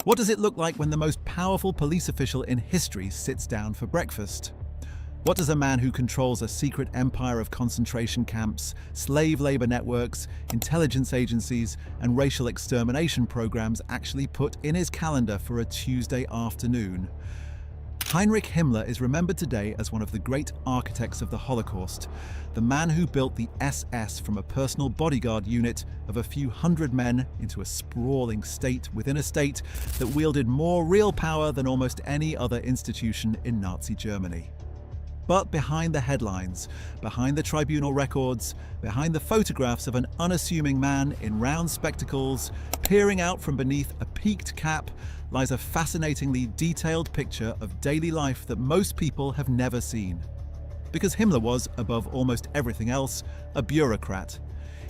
What does it look like when the most powerful police official in history sits down for breakfast? What does a man who controls a secret empire of concentration camps, slave labor networks, intelligence agencies, and racial extermination programs actually put in his calendar for a Tuesday afternoon? Heinrich Himmler is remembered today as one of the great architects of the Holocaust, the man who built the SS from a personal bodyguard unit of a few hundred men into a sprawling state within a state that wielded more real power than almost any other institution in Nazi Germany. But behind the headlines, behind the tribunal records, behind the photographs of an unassuming man in round spectacles, peering out from beneath a peaked cap, lies a fascinatingly detailed picture of daily life that most people have never seen. Because Himmler was, above almost everything else, a bureaucrat.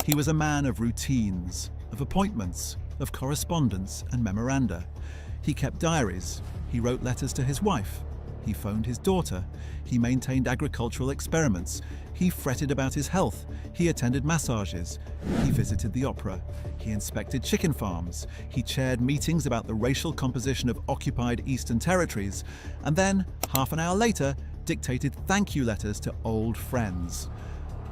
He was a man of routines, of appointments, of correspondence and memoranda. He kept diaries. He wrote letters to his wife. He phoned his daughter. He maintained agricultural experiments. He fretted about his health. He attended massages. He visited the opera. He inspected chicken farms. He chaired meetings about the racial composition of occupied eastern territories. And then, half an hour later, dictated thank you letters to old friends.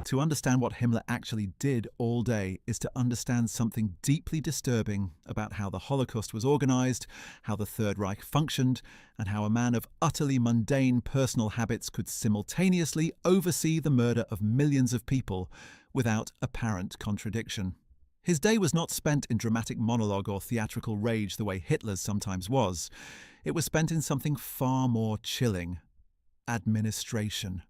To understand what Himmler actually did all day is to understand something deeply disturbing about how the Holocaust was organized, how the Third Reich functioned, and how a man of utterly mundane personal habits could simultaneously oversee the murder of millions of people without apparent contradiction. His day was not spent in dramatic monologue or theatrical rage the way Hitler's sometimes was. It was spent in something far more chilling: administration.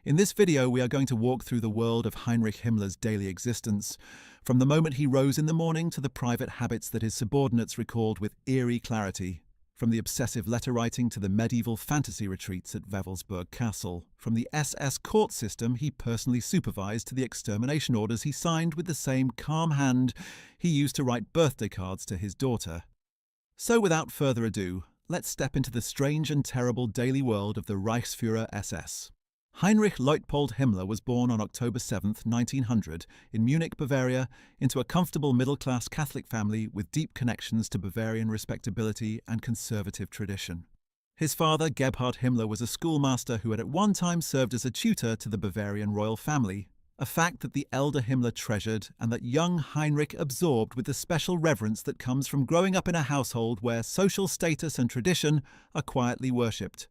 In this video, we are going to walk through the world of Heinrich Himmler's daily existence, from the moment he rose in the morning to the private habits that his subordinates recalled with eerie clarity, from the obsessive letter writing to the medieval fantasy retreats at Wewelsburg Castle, from the SS court system he personally supervised to the extermination orders he signed with the same calm hand he used to write birthday cards to his daughter. So without further ado, let's step into the strange and terrible daily world of the Reichsführer SS. Heinrich Leutpold Himmler was born on October 7, 1900, in Munich, Bavaria, into a comfortable middle-class Catholic family with deep connections to Bavarian respectability and conservative tradition. His father, Gebhard Himmler, was a schoolmaster who had at one time served as a tutor to the Bavarian royal family, a fact that the elder Himmler treasured and that young Heinrich absorbed with the special reverence that comes from growing up in a household where social status and tradition are quietly worshipped.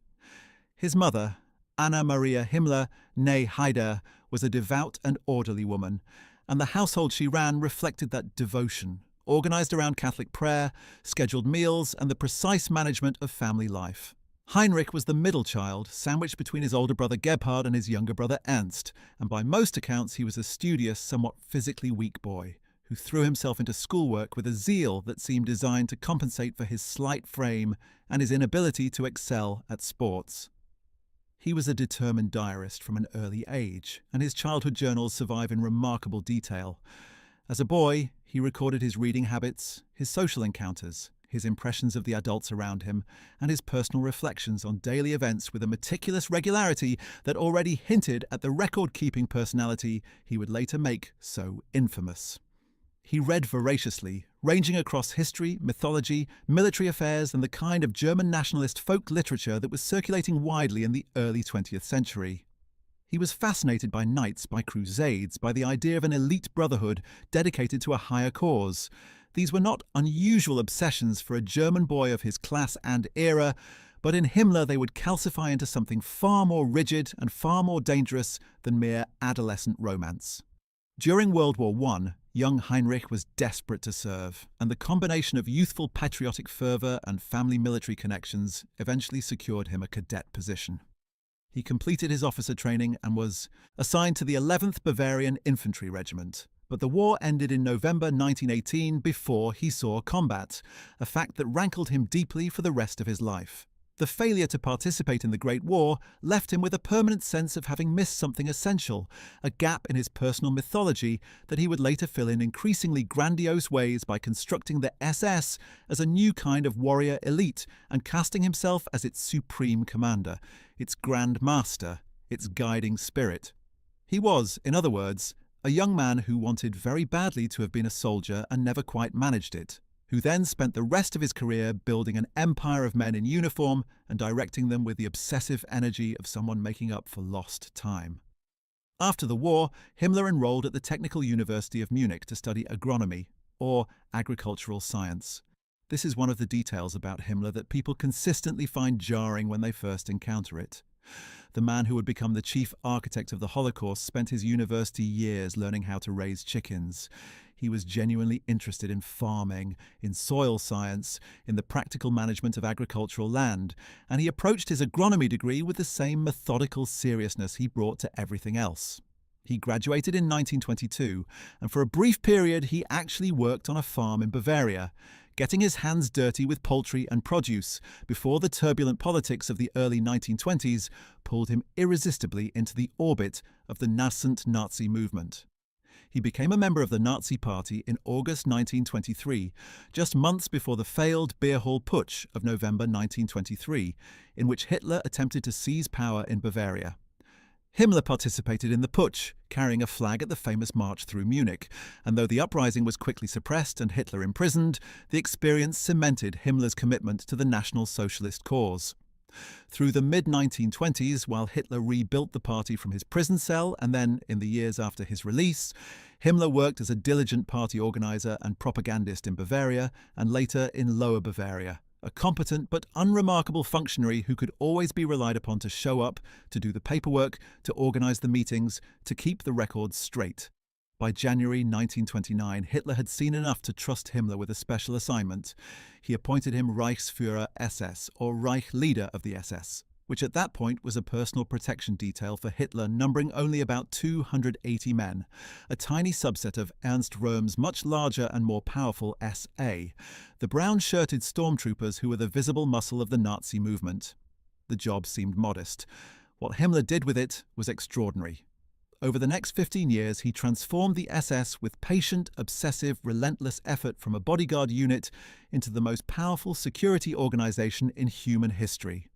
His mother, Anna Maria Himmler, née Heider, was a devout and orderly woman, and the household she ran reflected that devotion, organized around Catholic prayer, scheduled meals, and the precise management of family life. Heinrich was the middle child, sandwiched between his older brother Gebhard and his younger brother Ernst, and by most accounts he was a studious, somewhat physically weak boy, who threw himself into schoolwork with a zeal that seemed designed to compensate for his slight frame and his inability to excel at sports. He was a determined diarist from an early age, and his childhood journals survive in remarkable detail. As a boy, he recorded his reading habits, his social encounters, his impressions of the adults around him, and his personal reflections on daily events with a meticulous regularity that already hinted at the record-keeping personality he would later make so infamous. He read voraciously, ranging across history, mythology, military affairs, and the kind of German nationalist folk literature that was circulating widely in the early 20th century. He was fascinated by knights, by crusades, by the idea of an elite brotherhood dedicated to a higher cause. These were not unusual obsessions for a German boy of his class and era, but in Himmler they would calcify into something far more rigid and far more dangerous than mere adolescent romance. During World War I, young Heinrich was desperate to serve, and the combination of youthful patriotic fervour and family military connections eventually secured him a cadet position. He completed his officer training and was assigned to the 11th Bavarian Infantry Regiment, but the war ended in November 1918 before he saw combat, a fact that rankled him deeply for the rest of his life. The failure to participate in the Great War left him with a permanent sense of having missed something essential, a gap in his personal mythology that he would later fill in increasingly grandiose ways by constructing the SS as a new kind of warrior elite and casting himself as its supreme commander, its grand master, its guiding spirit. He was, in other words, a young man who wanted very badly to have been a soldier and never quite managed it, who then spent the rest of his career building an empire of men in uniform and directing them with the obsessive energy of someone making up for lost time. After the war, Himmler enrolled at the Technical University of Munich to study agronomy, or agricultural science. This is one of the details about Himmler that people consistently find jarring when they first encounter it. The man who would become the chief architect of the Holocaust spent his university years learning how to raise chickens. He was genuinely interested in farming, in soil science, in the practical management of agricultural land, and he approached his agronomy degree with the same methodical seriousness he brought to everything else. He graduated in 1922, and for a brief period he actually worked on a farm in Bavaria, getting his hands dirty with poultry and produce before the turbulent politics of the early 1920s pulled him irresistibly into the orbit of the nascent Nazi movement. He became a member of the Nazi Party in August 1923, just months before the failed beer hall putsch of November 1923, in which Hitler attempted to seize power in Bavaria. Himmler participated in the putsch, carrying a flag at the famous march through Munich, and though the uprising was quickly suppressed and Hitler imprisoned, the experience cemented Himmler's commitment to the National Socialist cause. Through the mid-1920s, while Hitler rebuilt the party from his prison cell and then, in the years after his release, Himmler worked as a diligent party organizer and propagandist in Bavaria and later in Lower Bavaria, a competent but unremarkable functionary who could always be relied upon to show up, to do the paperwork, to organize the meetings, to keep the records straight. By January 1929, Hitler had seen enough to trust Himmler with a special assignment. He appointed him Reichsführer SS, or Reich Leader of the SS, which at that point was a personal protection detail for Hitler numbering only about 280 men, a tiny subset of Ernst Röhm's much larger and more powerful SA, the brown-shirted stormtroopers who were the visible muscle of the Nazi movement. The job seemed modest. What Himmler did with it was extraordinary. Over the next 15 years, he transformed the SS with patient, obsessive, relentless effort from a bodyguard unit into the most powerful security organization in human history.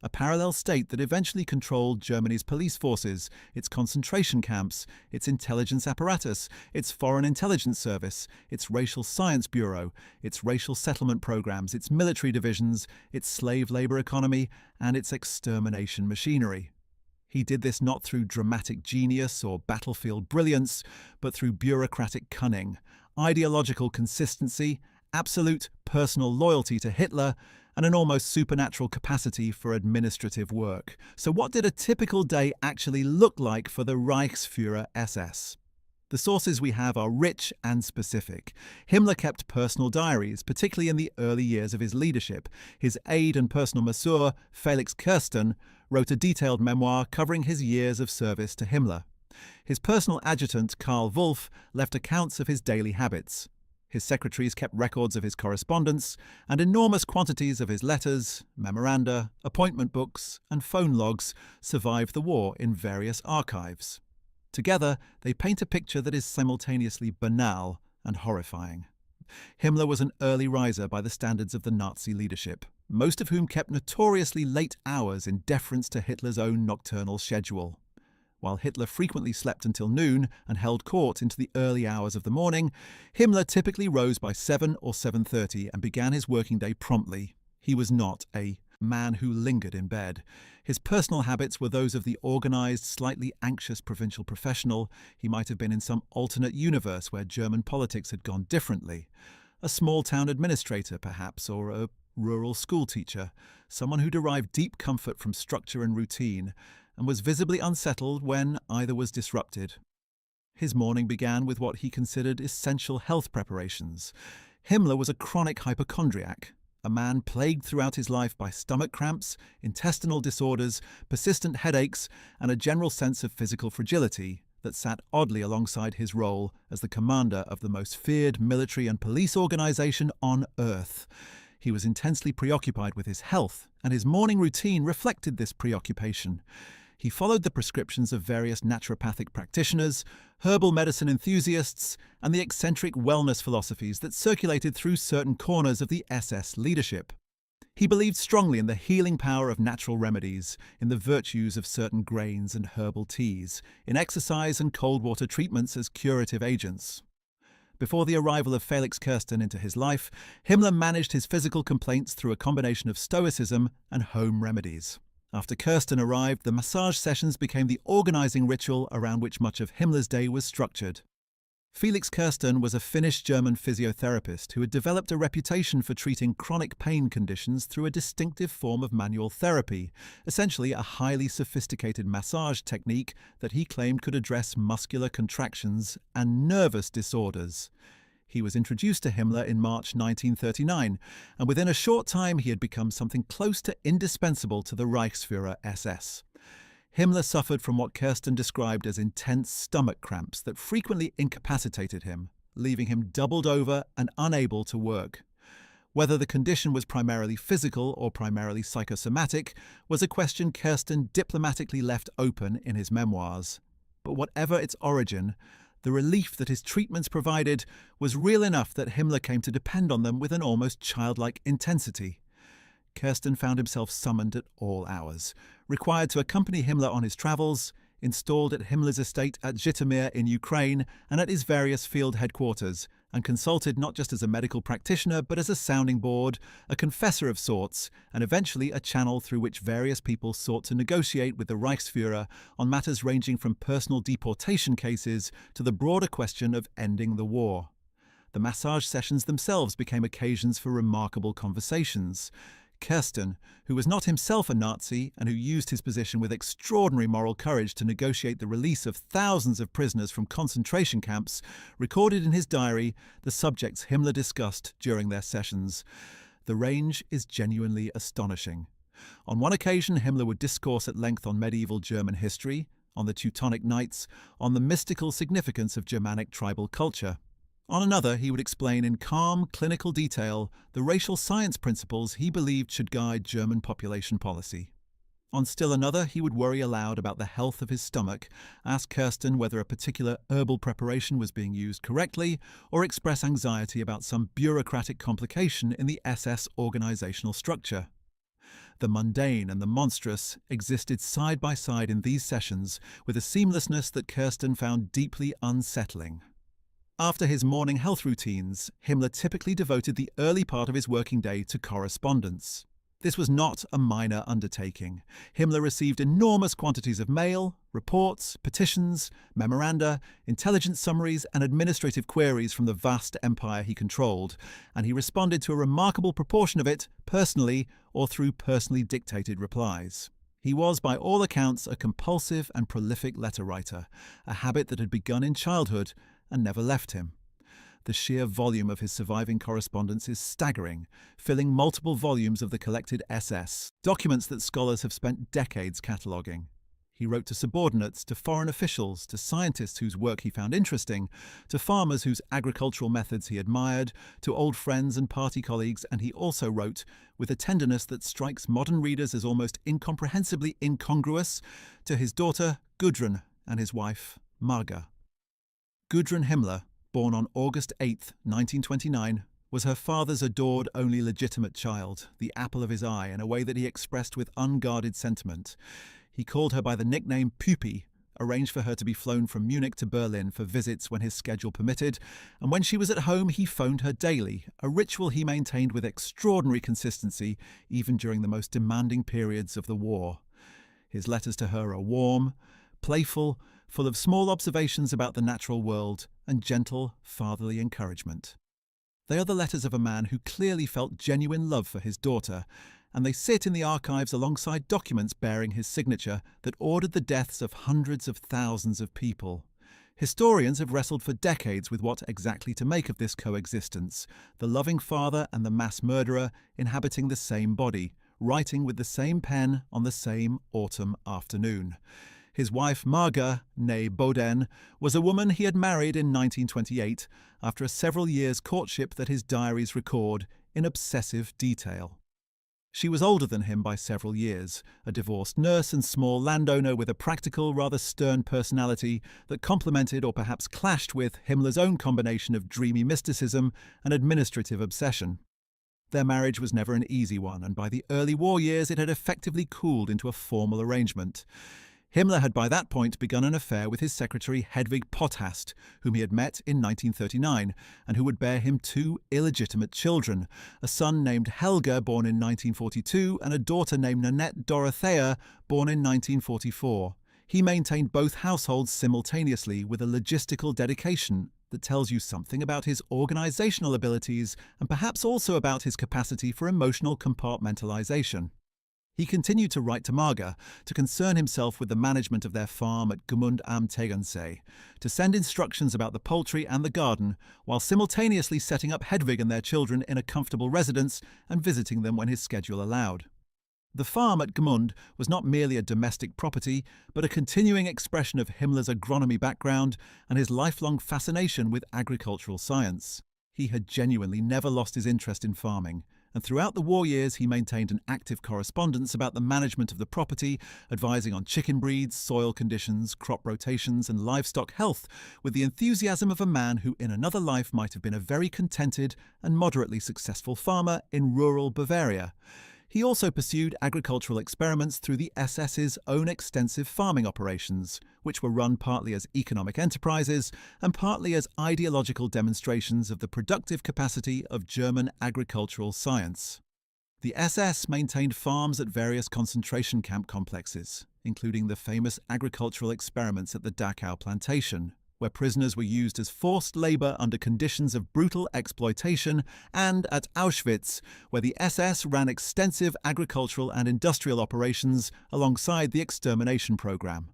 A parallel state that eventually controlled Germany's police forces, its concentration camps, its intelligence apparatus, its foreign intelligence service, its racial science bureau, its racial settlement programs, its military divisions, its slave labor economy, and its extermination machinery. He did this not through dramatic genius or battlefield brilliance, but through bureaucratic cunning, ideological consistency, absolute personal loyalty to Hitler, and an almost supernatural capacity for administrative work. So what did a typical day actually look like for the Reichsführer SS? The sources we have are rich and specific. Himmler kept personal diaries, particularly in the early years of his leadership. His aide and personal masseur, Felix Kirsten, wrote a detailed memoir covering his years of service to Himmler. His personal adjutant, Karl Wolff, left accounts of his daily habits. His secretaries kept records of his correspondence, and enormous quantities of his letters, memoranda, appointment books, and phone logs survived the war in various archives. Together, they paint a picture that is simultaneously banal and horrifying. Himmler was an early riser by the standards of the Nazi leadership, most of whom kept notoriously late hours in deference to Hitler's own nocturnal schedule. While Hitler frequently slept until noon and held court into the early hours of the morning, Himmler typically rose by 7 or 7:30 and began his working day promptly. He was not a man who lingered in bed. His personal habits were those of the organized, slightly anxious provincial professional. He might have been in some alternate universe where German politics had gone differently. A small-town administrator, perhaps, or a rural schoolteacher, someone who derived deep comfort from structure and routine, and was visibly unsettled when either was disrupted. His morning began with what he considered essential health preparations. Himmler was a chronic hypochondriac, a man plagued throughout his life by stomach cramps, intestinal disorders, persistent headaches, and a general sense of physical fragility that sat oddly alongside his role as the commander of the most feared military and police organization on Earth. He was intensely preoccupied with his health, and his morning routine reflected this preoccupation. He followed the prescriptions of various naturopathic practitioners, herbal medicine enthusiasts, and the eccentric wellness philosophies that circulated through certain corners of the SS leadership. He believed strongly in the healing power of natural remedies, in the virtues of certain grains and herbal teas, in exercise and cold water treatments as curative agents. Before the arrival of Felix Kirsten into his life, Himmler managed his physical complaints through a combination of stoicism and home remedies. After Kirsten arrived, the massage sessions became the organizing ritual around which much of Himmler's day was structured. Felix Kirsten was a Finnish-German physiotherapist who had developed a reputation for treating chronic pain conditions through a distinctive form of manual therapy, essentially a highly sophisticated massage technique that he claimed could address muscular contractions and nervous disorders. He was introduced to Himmler in March 1939, and within a short time he had become something close to indispensable to the Reichsführer SS. Himmler suffered from what Kirsten described as intense stomach cramps that frequently incapacitated him, leaving him doubled over and unable to work. Whether the condition was primarily physical or primarily psychosomatic was a question Kirsten diplomatically left open in his memoirs. But whatever its origin, the relief that his treatments provided was real enough that Himmler came to depend on them with an almost childlike intensity. Kirsten found himself summoned at all hours, required to accompany Himmler on his travels, installed at Himmler's estate at Zhytomyr in Ukraine and at his various field headquarters, and consulted not just as a medical practitioner but as a sounding board, a confessor of sorts, and eventually a channel through which various people sought to negotiate with the Reichsführer on matters ranging from personal deportation cases to the broader question of ending the war. The massage sessions themselves became occasions for remarkable conversations. Kirsten, who was not himself a Nazi and who used his position with extraordinary moral courage to negotiate the release of thousands of prisoners from concentration camps, recorded in his diary the subjects Himmler discussed during their sessions. The range is genuinely astonishing. On one occasion, Himmler would discourse at length on medieval German history, on the Teutonic Knights, on the mystical significance of Germanic tribal culture. On another, he would explain in calm, clinical detail the racial science principles he believed should guide German population policy. On still another, he would worry aloud about the health of his stomach, ask Kirsten whether a particular herbal preparation was being used correctly, or express anxiety about some bureaucratic complication in the SS organizational structure. The mundane and the monstrous existed side by side in these sessions with a seamlessness that Kirsten found deeply unsettling. After his morning health routines, Himmler typically devoted the early part of his working day to correspondence. This was not a minor undertaking. Himmler received enormous quantities of mail, reports, petitions, memoranda, intelligence summaries, and administrative queries from the vast empire he controlled, and he responded to a remarkable proportion of it personally or through personally dictated replies. He was, by all accounts, a compulsive and prolific letter writer, a habit that had begun in childhood and never left him. The sheer volume of his surviving correspondence is staggering, filling multiple volumes of the collected SS, documents that scholars have spent decades cataloguing. He wrote to subordinates, to foreign officials, to scientists whose work he found interesting, to farmers whose agricultural methods he admired, to old friends and party colleagues, and he also wrote, with a tenderness that strikes modern readers as almost incomprehensibly incongruous, to his daughter Gudrun and his wife Marga. Gudrun Himmler, born on August 8, 1929, was her father's adored only legitimate child, the apple of his eye, in a way that he expressed with unguarded sentiment. He called her by the nickname Püppi, arranged for her to be flown from Munich to Berlin for visits when his schedule permitted, and when she was at home he phoned her daily, a ritual he maintained with extraordinary consistency even during the most demanding periods of the war. His letters to her are warm, playful, full of small observations about the natural world and gentle, fatherly encouragement. They are the letters of a man who clearly felt genuine love for his daughter, and they sit in the archives alongside documents bearing his signature that ordered the deaths of hundreds of thousands of people. Historians have wrestled for decades with what exactly to make of this coexistence, the loving father and the mass murderer inhabiting the same body, writing with the same pen on the same autumn afternoon. His wife Marga, née Boden, was a woman he had married in 1928 after a several years' courtship that his diaries record in obsessive detail. She was older than him by several years, a divorced nurse and small landowner with a practical, rather stern personality that complemented or perhaps clashed with Himmler's own combination of dreamy mysticism and administrative obsession. Their marriage was never an easy one, and by the early war years it had effectively cooled into a formal arrangement. Himmler had by that point begun an affair with his secretary Hedwig Potthast, whom he had met in 1939, and who would bear him two illegitimate children, a son named Helga, born in 1942, and a daughter named Nanette Dorothea, born in 1944. He maintained both households simultaneously with a logistical dedication that tells you something about his organizational abilities and perhaps also about his capacity for emotional compartmentalization. He continued to write to Marga, to concern himself with the management of their farm at Gmund am Tegernsee, to send instructions about the poultry and the garden, while simultaneously setting up Hedwig and their children in a comfortable residence and visiting them when his schedule allowed. The farm at Gmund was not merely a domestic property, but a continuing expression of Himmler's agronomy background and his lifelong fascination with agricultural science. He had genuinely never lost his interest in farming, and throughout the war years he maintained an active correspondence about the management of the property, advising on chicken breeds, soil conditions, crop rotations and livestock health with the enthusiasm of a man who in another life might have been a very contented and moderately successful farmer in rural Bavaria. He also pursued agricultural experiments through the SS's own extensive farming operations, which were run partly as economic enterprises and partly as ideological demonstrations of the productive capacity of German agricultural science. The SS maintained farms at various concentration camp complexes, including the famous agricultural experiments at the Dachau plantation, where prisoners were used as forced labour under conditions of brutal exploitation, and at Auschwitz, where the SS ran extensive agricultural and industrial operations alongside the extermination programme.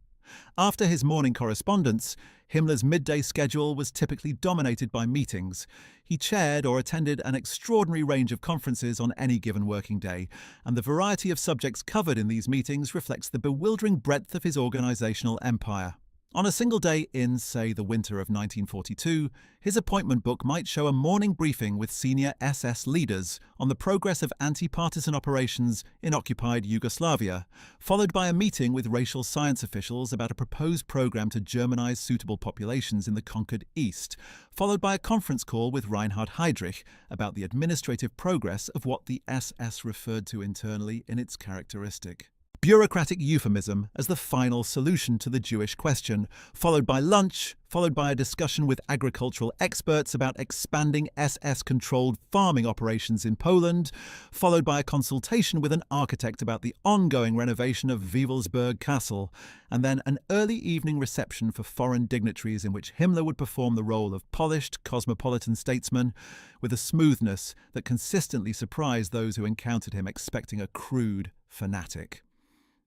After his morning correspondence, Himmler's midday schedule was typically dominated by meetings. He chaired or attended an extraordinary range of conferences on any given working day, and the variety of subjects covered in these meetings reflects the bewildering breadth of his organisational empire. On a single day in, say, the winter of 1942, his appointment book might show a morning briefing with senior SS leaders on the progress of anti-partisan operations in occupied Yugoslavia, followed by a meeting with racial science officials about a proposed program to Germanize suitable populations in the conquered East, followed by a conference call with Reinhard Heydrich about the administrative progress of what the SS referred to internally in its characteristic bureaucratic euphemism as the final solution to the Jewish question, followed by lunch, followed by a discussion with agricultural experts about expanding SS-controlled farming operations in Poland, followed by a consultation with an architect about the ongoing renovation of Wewelsburg Castle, and then an early evening reception for foreign dignitaries in which Himmler would perform the role of polished, cosmopolitan statesman with a smoothness that consistently surprised those who encountered him expecting a crude fanatic.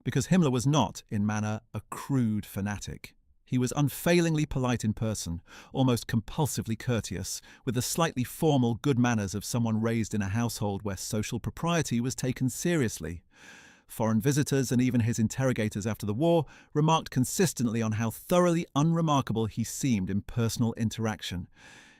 Because Himmler was not, in manner, a crude fanatic. He was unfailingly polite in person, almost compulsively courteous, with the slightly formal good manners of someone raised in a household where social propriety was taken seriously. Foreign visitors and even his interrogators after the war remarked consistently on how thoroughly unremarkable he seemed in personal interaction.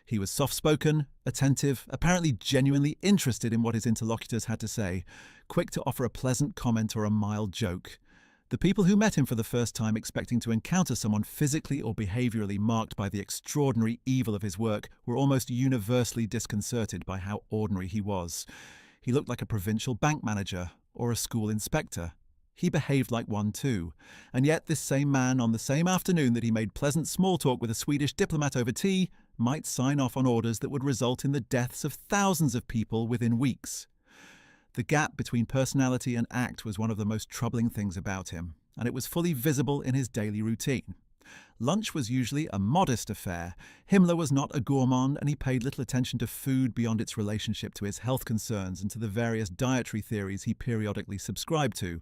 He was soft-spoken, attentive, apparently genuinely interested in what his interlocutors had to say, quick to offer a pleasant comment or a mild joke. The people who met him for the first time expecting to encounter someone physically or behaviourally marked by the extraordinary evil of his work were almost universally disconcerted by how ordinary he was. He looked like a provincial bank manager or a school inspector. He behaved like one too, and yet this same man, on the same afternoon that he made pleasant small talk with a Swedish diplomat over tea, might sign off on orders that would result in the deaths of thousands of people within weeks. The gap between personality and act was one of the most troubling things about him, and it was fully visible in his daily routine. Lunch was usually a modest affair. Himmler was not a gourmand, and he paid little attention to food beyond its relationship to his health concerns and to the various dietary theories he periodically subscribed to.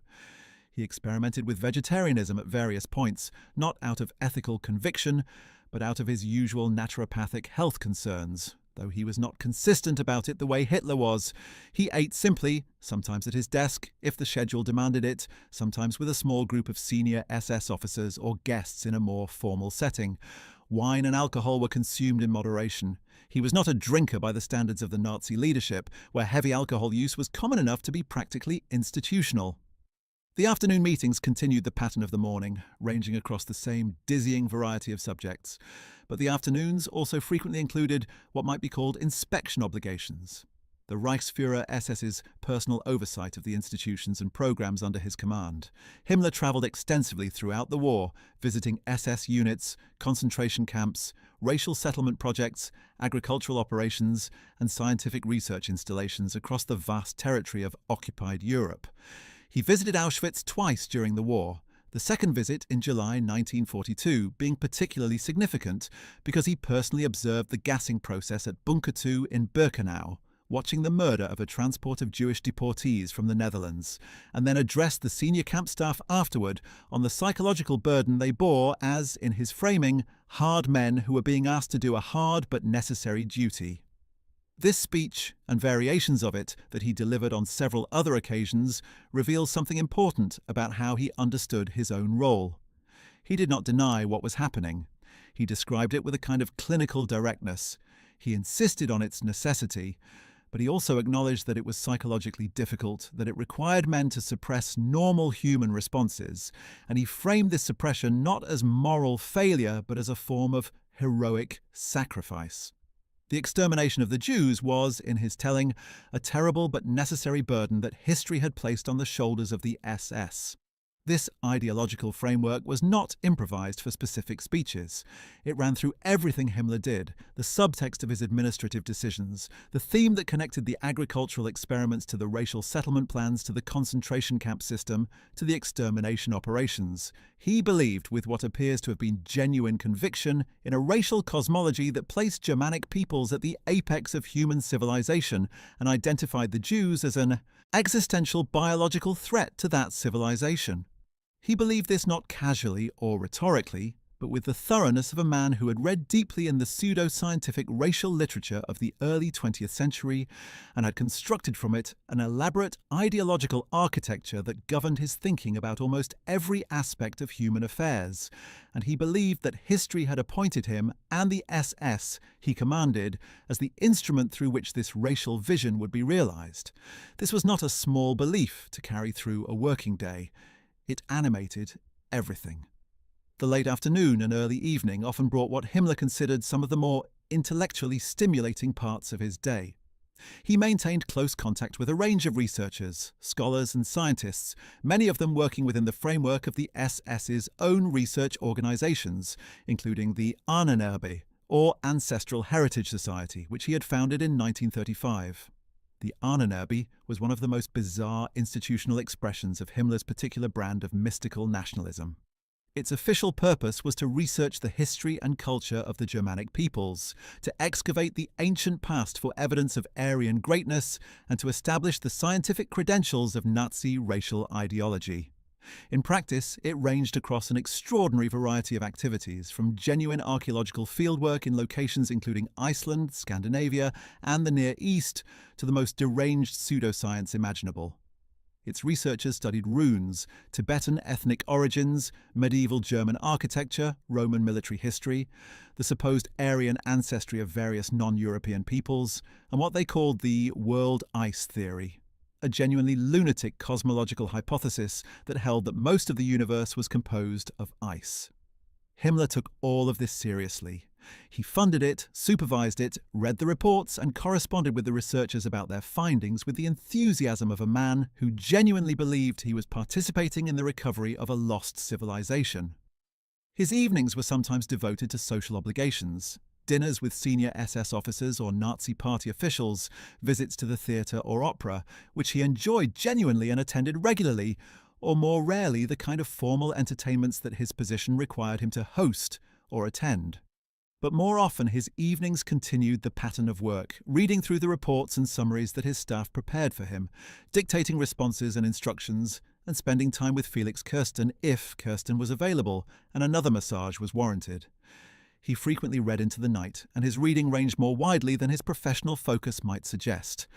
He experimented with vegetarianism at various points, not out of ethical conviction, but out of his usual naturopathic health concerns, though he was not consistent about it the way Hitler was. He ate simply, sometimes at his desk, if the schedule demanded it, sometimes with a small group of senior SS officers or guests in a more formal setting. Wine and alcohol were consumed in moderation. He was not a drinker by the standards of the Nazi leadership, where heavy alcohol use was common enough to be practically institutional. The afternoon meetings continued the pattern of the morning, ranging across the same dizzying variety of subjects, but the afternoons also frequently included what might be called inspection obligations. the Reichsführer SS's personal oversight of the institutions and programs under his command. Himmler traveled extensively throughout the war, visiting SS units, concentration camps, racial settlement projects, agricultural operations, and scientific research installations across the vast territory of occupied Europe. He visited Auschwitz twice during the war, the second visit in July 1942 being particularly significant because he personally observed the gassing process at Bunker 2 in Birkenau, watching the murder of a transport of Jewish deportees from the Netherlands, and then addressed the senior camp staff afterward on the psychological burden they bore as, in his framing, hard men who were being asked to do a hard but necessary duty. This speech, and variations of it that he delivered on several other occasions, reveals something important about how he understood his own role. He did not deny what was happening. He described it with a kind of clinical directness. He insisted on its necessity, but he also acknowledged that it was psychologically difficult, that it required men to suppress normal human responses, and he framed this suppression not as moral failure, but as a form of heroic sacrifice. The extermination of the Jews was, in his telling, a terrible but necessary burden that history had placed on the shoulders of the SS. This ideological framework was not improvised for specific speeches. It ran through everything Himmler did, the subtext of his administrative decisions, the theme that connected the agricultural experiments to the racial settlement plans, to the concentration camp system, to the extermination operations. He believed, with what appears to have been genuine conviction, in a racial cosmology that placed Germanic peoples at the apex of human civilization and identified the Jews as an existential biological threat to that civilization. He believed this not casually or rhetorically, but with the thoroughness of a man who had read deeply in the pseudo-scientific racial literature of the early 20th century and had constructed from it an elaborate ideological architecture that governed his thinking about almost every aspect of human affairs, and he believed that history had appointed him and the SS he commanded as the instrument through which this racial vision would be realized. This was not a small belief to carry through a working day. It animated everything. The late afternoon and early evening often brought what Himmler considered some of the more intellectually stimulating parts of his day. He maintained close contact with a range of researchers, scholars and scientists, many of them working within the framework of the SS's own research organizations, including the Ahnenerbe, or Ancestral Heritage Society, which he had founded in 1935. The Ahnenerbe was one of the most bizarre institutional expressions of Himmler's particular brand of mystical nationalism. Its official purpose was to research the history and culture of the Germanic peoples, to excavate the ancient past for evidence of Aryan greatness, and to establish the scientific credentials of Nazi racial ideology. In practice, it ranged across an extraordinary variety of activities, from genuine archaeological fieldwork in locations including Iceland, Scandinavia, and the Near East, to the most deranged pseudoscience imaginable. Its researchers studied runes, Tibetan ethnic origins, medieval German architecture, Roman military history, the supposed Aryan ancestry of various non-European peoples, and what they called the world ice theory, a genuinely lunatic cosmological hypothesis that held that most of the universe was composed of ice. Himmler took all of this seriously. He funded it, supervised it, read the reports, and corresponded with the researchers about their findings with the enthusiasm of a man who genuinely believed he was participating in the recovery of a lost civilization. His evenings were sometimes devoted to social obligations: dinners with senior SS officers or Nazi party officials, visits to the theatre or opera, which he enjoyed genuinely and attended regularly, or more rarely the kind of formal entertainments that his position required him to host or attend. But more often his evenings continued the pattern of work, reading through the reports and summaries that his staff prepared for him, dictating responses and instructions, and spending time with Felix Kirsten if Kirsten was available and another massage was warranted. He frequently read into the night, and his reading ranged more widely than his professional focus might suggest.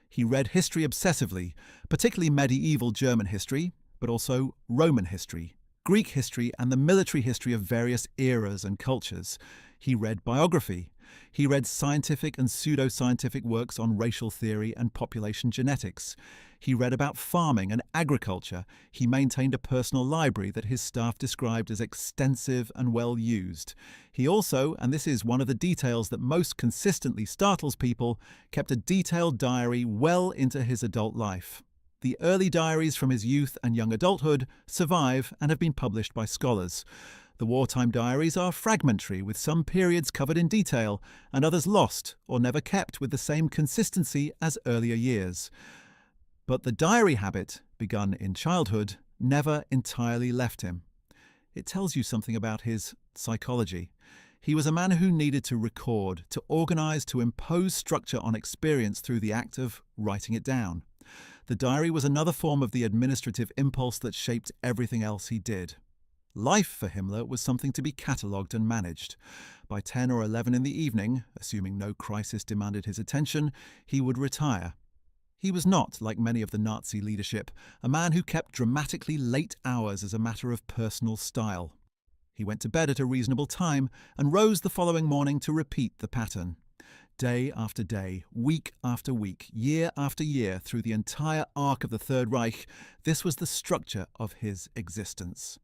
He read history obsessively, particularly medieval German history, but also Roman history, Greek history, and the military history of various eras and cultures. He read biography, He read scientific and pseudoscientific works on racial theory and population genetics. He read about farming and agriculture. He maintained a personal library that his staff described as extensive and well used. He also, and this is one of the details that most consistently startles people, kept a detailed diary well into his adult life. The early diaries from his youth and young adulthood survive and have been published by scholars. The wartime diaries are fragmentary, with some periods covered in detail and others lost or never kept with the same consistency as earlier years. But the diary habit, begun in childhood, never entirely left him. It tells you something about his psychology. He was a man who needed to record, to organize, to impose structure on experience through the act of writing it down. The diary was another form of the administrative impulse that shaped everything else he did. Life for Himmler was something to be catalogued and managed. By 10 or 11 in the evening, assuming no crisis demanded his attention, he would retire. He was not, like many of the Nazi leadership, a man who kept dramatically late hours as a matter of personal style. He went to bed at a reasonable time and rose the following morning to repeat the pattern. Day after day, week after week, year after year, through the entire arc of the Third Reich, this was the structure of his existence.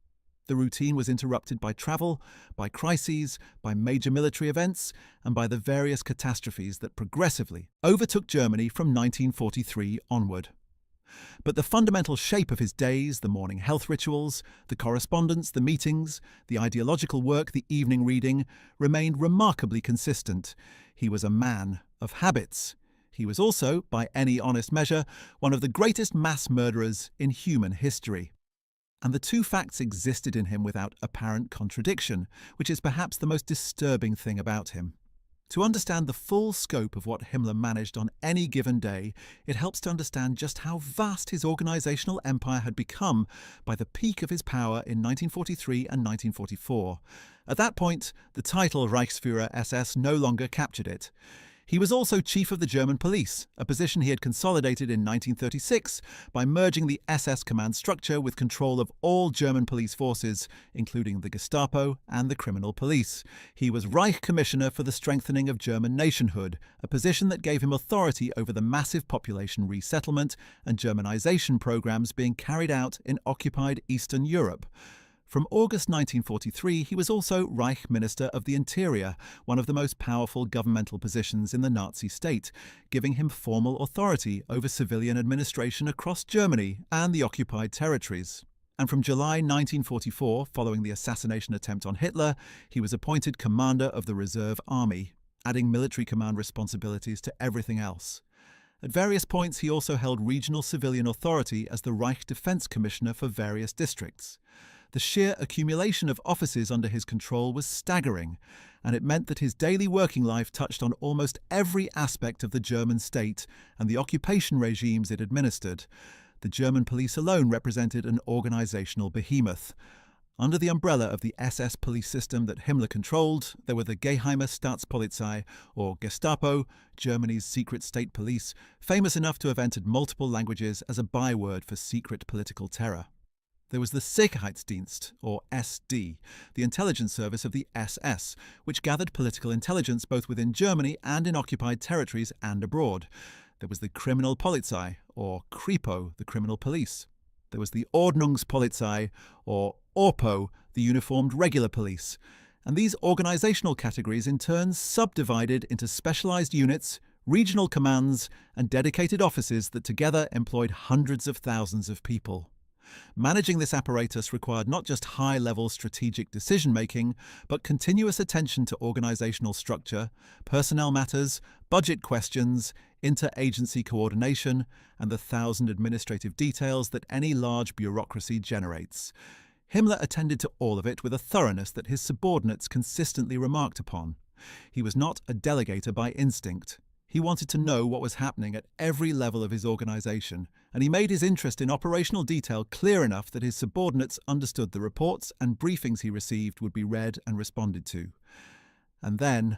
The routine was interrupted by travel, by crises, by major military events, and by the various catastrophes that progressively overtook Germany from 1943 onward. But the fundamental shape of his days, the morning health rituals, the correspondence, the meetings, the ideological work, the evening reading, remained remarkably consistent. He was a man of habits. He was also, by any honest measure, one of the greatest mass murderers in human history. And the two facts existed in him without apparent contradiction, which is perhaps the most disturbing thing about him. To understand the full scope of what Himmler managed on any given day, it helps to understand just how vast his organizational empire had become by the peak of his power in 1943 and 1944. At that point, the title Reichsführer SS no longer captured it. He was also chief of the German police, a position he had consolidated in 1936 by merging the SS command structure with control of all German police forces, including the Gestapo and the criminal police. He was Reich Commissioner for the Strengthening of German Nationhood, a position that gave him authority over the massive population resettlement and Germanization programs being carried out in occupied Eastern Europe. From August 1943, he was also Reich Minister of the Interior, one of the most powerful governmental positions in the Nazi state, giving him formal authority over civilian administration across Germany and the occupied territories. And from July 1944, following the assassination attempt on Hitler, he was appointed Commander of the Reserve Army, adding military command responsibilities to everything else. At various points, he also held regional civilian authority as the Reich Defense Commissioner for various districts. The sheer accumulation of offices under his control was staggering, and it meant that his daily working life touched on almost every aspect of the German state and the occupation regimes it administered. The German police alone represented an organizational behemoth. Under the umbrella of the SS police system that Himmler controlled, there were the Geheime Staatspolizei, or Gestapo, Germany's secret state police, famous enough to have entered multiple languages as a byword for secret political terror. There was the Sicherheitsdienst, or SD, the intelligence service of the SS, which gathered political intelligence both within Germany and in occupied territories and abroad. There was the Kriminalpolizei, or Kripo, the criminal police. There was the Ordnungspolizei, or ORPO, the uniformed regular police. And these organizational categories in turn subdivided into specialized units, regional commands, and dedicated offices that together employed hundreds of thousands of people. Managing this apparatus required not just high-level strategic decision-making, but continuous attention to organizational structure, personnel matters, budget questions, inter-agency coordination, and the 1,000 administrative details that any large bureaucracy generates. Himmler attended to all of it with a thoroughness that his subordinates consistently remarked upon. He was not a delegator by instinct. He wanted to know what was happening at every level of his organization, and he made his interest in operational detail clear enough that his subordinates understood the reports and briefings he received would be read and responded to. And then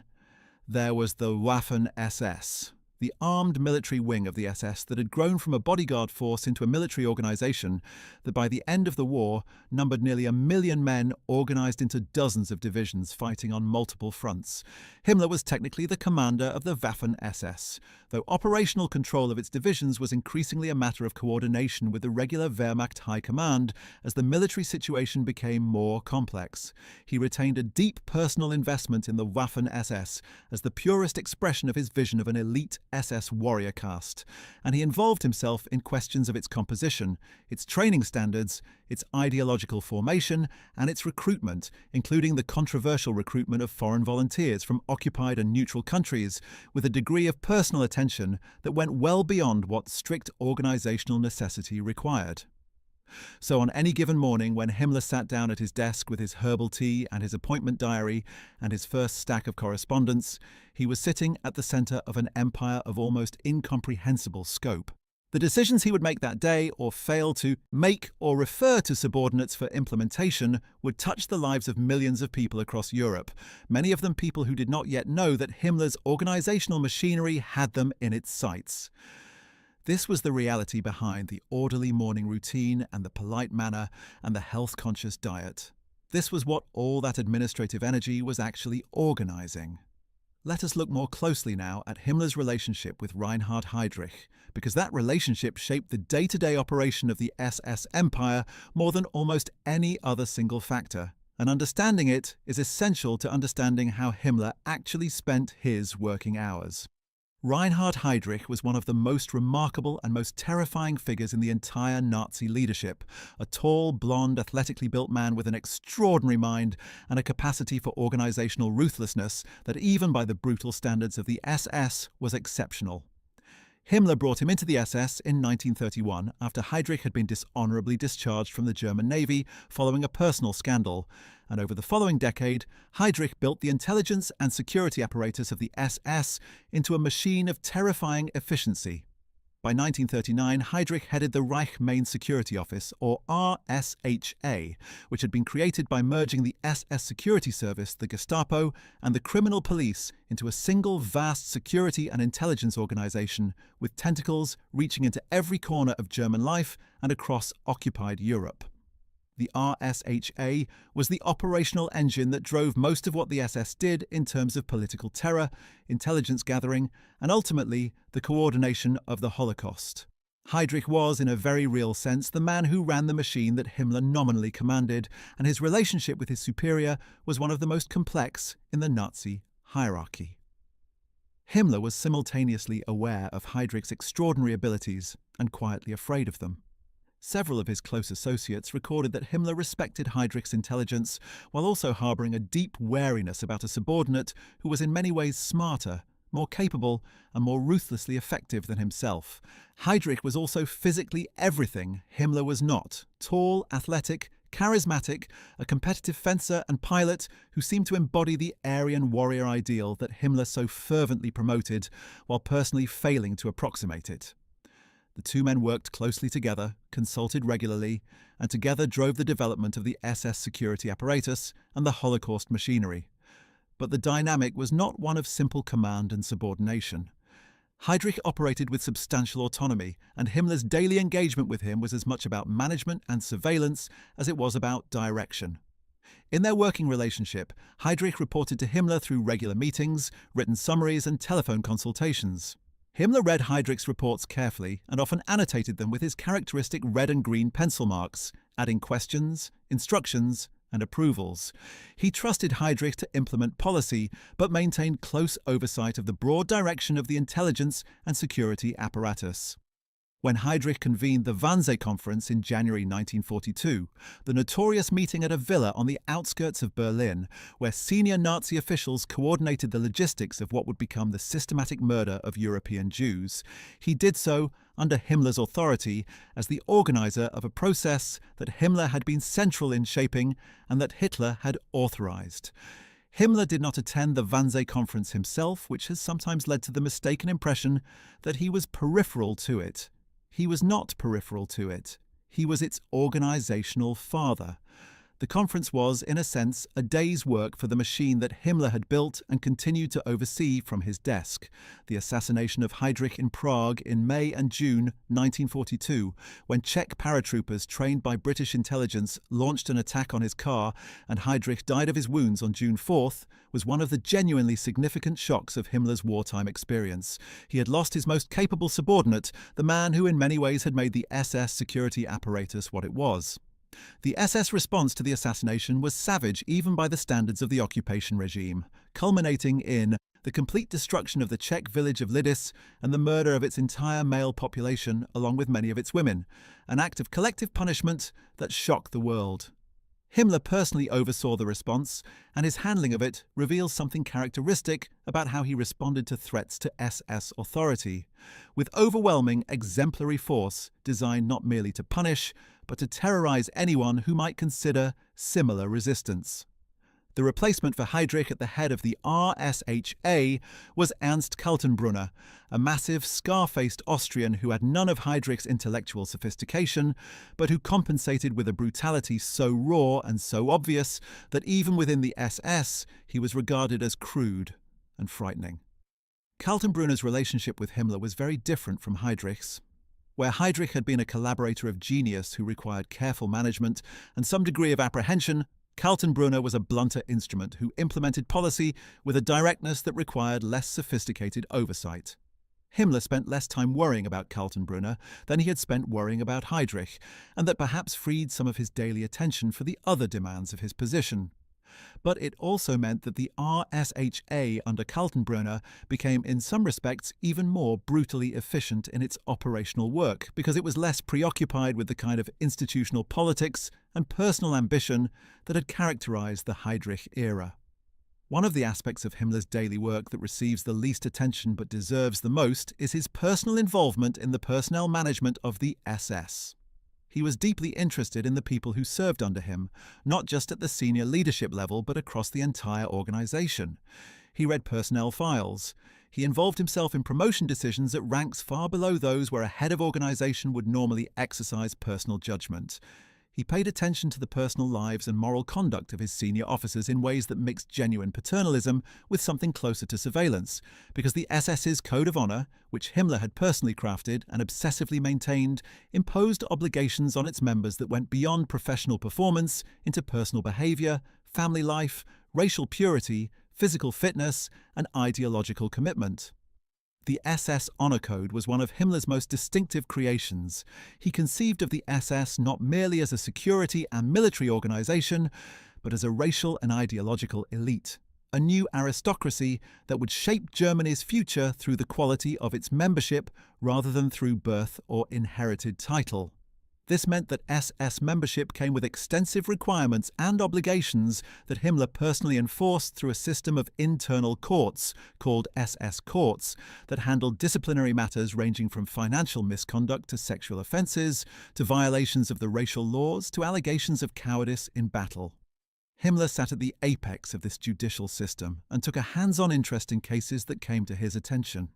there was the Waffen-SS, the armed military wing of the SS that had grown from a bodyguard force into a military organization that by the end of the war numbered nearly 1 million men organized into dozens of divisions fighting on multiple fronts. Himmler was technically the commander of the Waffen-SS, though operational control of its divisions was increasingly a matter of coordination with the regular Wehrmacht High Command as the military situation became more complex. He retained a deep personal investment in the Waffen-SS as the purest expression of his vision of an elite SS warrior caste, and he involved himself in questions of its composition, its training standards, its ideological formation, and its recruitment, including the controversial recruitment of foreign volunteers from occupied and neutral countries, with a degree of personal attention that went well beyond what strict organizational necessity required. So on any given morning when Himmler sat down at his desk with his herbal tea and his appointment diary and his first stack of correspondence, he was sitting at the center of an empire of almost incomprehensible scope. The decisions he would make that day, or fail to make or refer to subordinates for implementation, would touch the lives of millions of people across Europe, many of them people who did not yet know that Himmler's organizational machinery had them in its sights. This was the reality behind the orderly morning routine and the polite manner and the health-conscious diet. This was what all that administrative energy was actually organizing. Let us look more closely now at Himmler's relationship with Reinhard Heydrich, because that relationship shaped the day-to-day operation of the SS empire more than almost any other single factor, and understanding it is essential to understanding how Himmler actually spent his working hours. Reinhard Heydrich was one of the most remarkable and most terrifying figures in the entire Nazi leadership, a tall, blonde, athletically built man with an extraordinary mind and a capacity for organizational ruthlessness that even by the brutal standards of the SS was exceptional. Himmler brought him into the SS in 1931 after Heydrich had been dishonorably discharged from the German Navy following a personal scandal, and over the following decade, Heydrich built the intelligence and security apparatus of the SS into a machine of terrifying efficiency. By 1939, Heydrich headed the Reich Main Security Office, or RSHA, which had been created by merging the SS security service, the Gestapo, and the criminal police into a single vast security and intelligence organization with tentacles reaching into every corner of German life and across occupied Europe. The RSHA was the operational engine that drove most of what the SS did in terms of political terror, intelligence gathering, and ultimately the coordination of the Holocaust. Heydrich was, in a very real sense, the man who ran the machine that Himmler nominally commanded, and his relationship with his superior was one of the most complex in the Nazi hierarchy. Himmler was simultaneously aware of Heydrich's extraordinary abilities and quietly afraid of them. Several of his close associates recorded that Himmler respected Heydrich's intelligence while also harboring a deep wariness about a subordinate who was in many ways smarter, more capable, and more ruthlessly effective than himself. Heydrich was also physically everything Himmler was not: tall, athletic, charismatic, a competitive fencer and pilot who seemed to embody the Aryan warrior ideal that Himmler so fervently promoted, while personally failing to approximate it. The two men worked closely together, consulted regularly, and together drove the development of the SS security apparatus and the Holocaust machinery. But the dynamic was not one of simple command and subordination. Heydrich operated with substantial autonomy, and Himmler's daily engagement with him was as much about management and surveillance as it was about direction. In their working relationship, Heydrich reported to Himmler through regular meetings, written summaries, and telephone consultations. Himmler read Heydrich's reports carefully and often annotated them with his characteristic red and green pencil marks, adding questions, instructions, and approvals. He trusted Heydrich to implement policy, but maintained close oversight of the broad direction of the intelligence and security apparatus. When Heydrich convened the Wannsee Conference in January 1942, the notorious meeting at a villa on the outskirts of Berlin, where senior Nazi officials coordinated the logistics of what would become the systematic murder of European Jews, he did so under Himmler's authority as the organizer of a process that Himmler had been central in shaping and that Hitler had authorized. Himmler did not attend the Wannsee Conference himself, which has sometimes led to the mistaken impression that he was peripheral to it. He was not peripheral to it. He was its organizational father. The conference was, in a sense, a day's work for the machine that Himmler had built and continued to oversee from his desk. The assassination of Heinrich in Prague in May and June 1942, when Czech paratroopers trained by British intelligence launched an attack on his car and Heinrich died of his wounds on June 4th, was one of the genuinely significant shocks of Himmler's wartime experience. He had lost his most capable subordinate, the man who in many ways had made the SS security apparatus what it was. The SS response to the assassination was savage even by the standards of the occupation regime, culminating in the complete destruction of the Czech village of Lidis and the murder of its entire male population along with many of its women, an act of collective punishment that shocked the world. Himmler personally oversaw the response, and his handling of it reveals something characteristic about how he responded to threats to SS authority, with overwhelming, exemplary force designed not merely to punish, but to terrorize anyone who might consider similar resistance. The replacement for Heinrich at the head of the RSHA was Ernst Kaltenbrunner, a massive, scar-faced Austrian who had none of Heinrich's intellectual sophistication, but who compensated with a brutality so raw and so obvious that even within the SS he was regarded as crude and frightening. Kaltenbrunner's relationship with Himmler was very different from Heinrich's. Where Heinrich had been a collaborator of genius who required careful management and some degree of apprehension, Kaltenbrunner was a blunter instrument who implemented policy with a directness that required less sophisticated oversight. Himmler spent less time worrying about Kaltenbrunner than he had spent worrying about Heinrich, and that perhaps freed some of his daily attention for the other demands of his position. But it also meant that the RSHA under Kaltenbrunner became in some respects even more brutally efficient in its operational work because it was less preoccupied with the kind of institutional politics and personal ambition that had characterized the Heinrich era. One of the aspects of Himmler's daily work that receives the least attention but deserves the most is his personal involvement in the personnel management of the SS. He was deeply interested in the people who served under him, not just at the senior leadership level but across the entire organization. He read personnel files. He involved himself in promotion decisions at ranks far below those where a head of organization would normally exercise personal judgment. He paid attention to the personal lives and moral conduct of his senior officers in ways that mixed genuine paternalism with something closer to surveillance, because the SS's code of honor, which Himmler had personally crafted and obsessively maintained, imposed obligations on its members that went beyond professional performance into personal behavior, family life, racial purity, physical fitness, and ideological commitment. The SS Honor Code was one of Himmler's most distinctive creations. He conceived of the SS not merely as a security and military organization, but as a racial and ideological elite, a new aristocracy that would shape Germany's future through the quality of its membership rather than through birth or inherited title. This meant that SS membership came with extensive requirements and obligations that Himmler personally enforced through a system of internal courts, called SS courts, that handled disciplinary matters ranging from financial misconduct to sexual offences, to violations of the racial laws, to allegations of cowardice in battle. Himmler sat at the apex of this judicial system and took a hands-on interest in cases that came to his attention.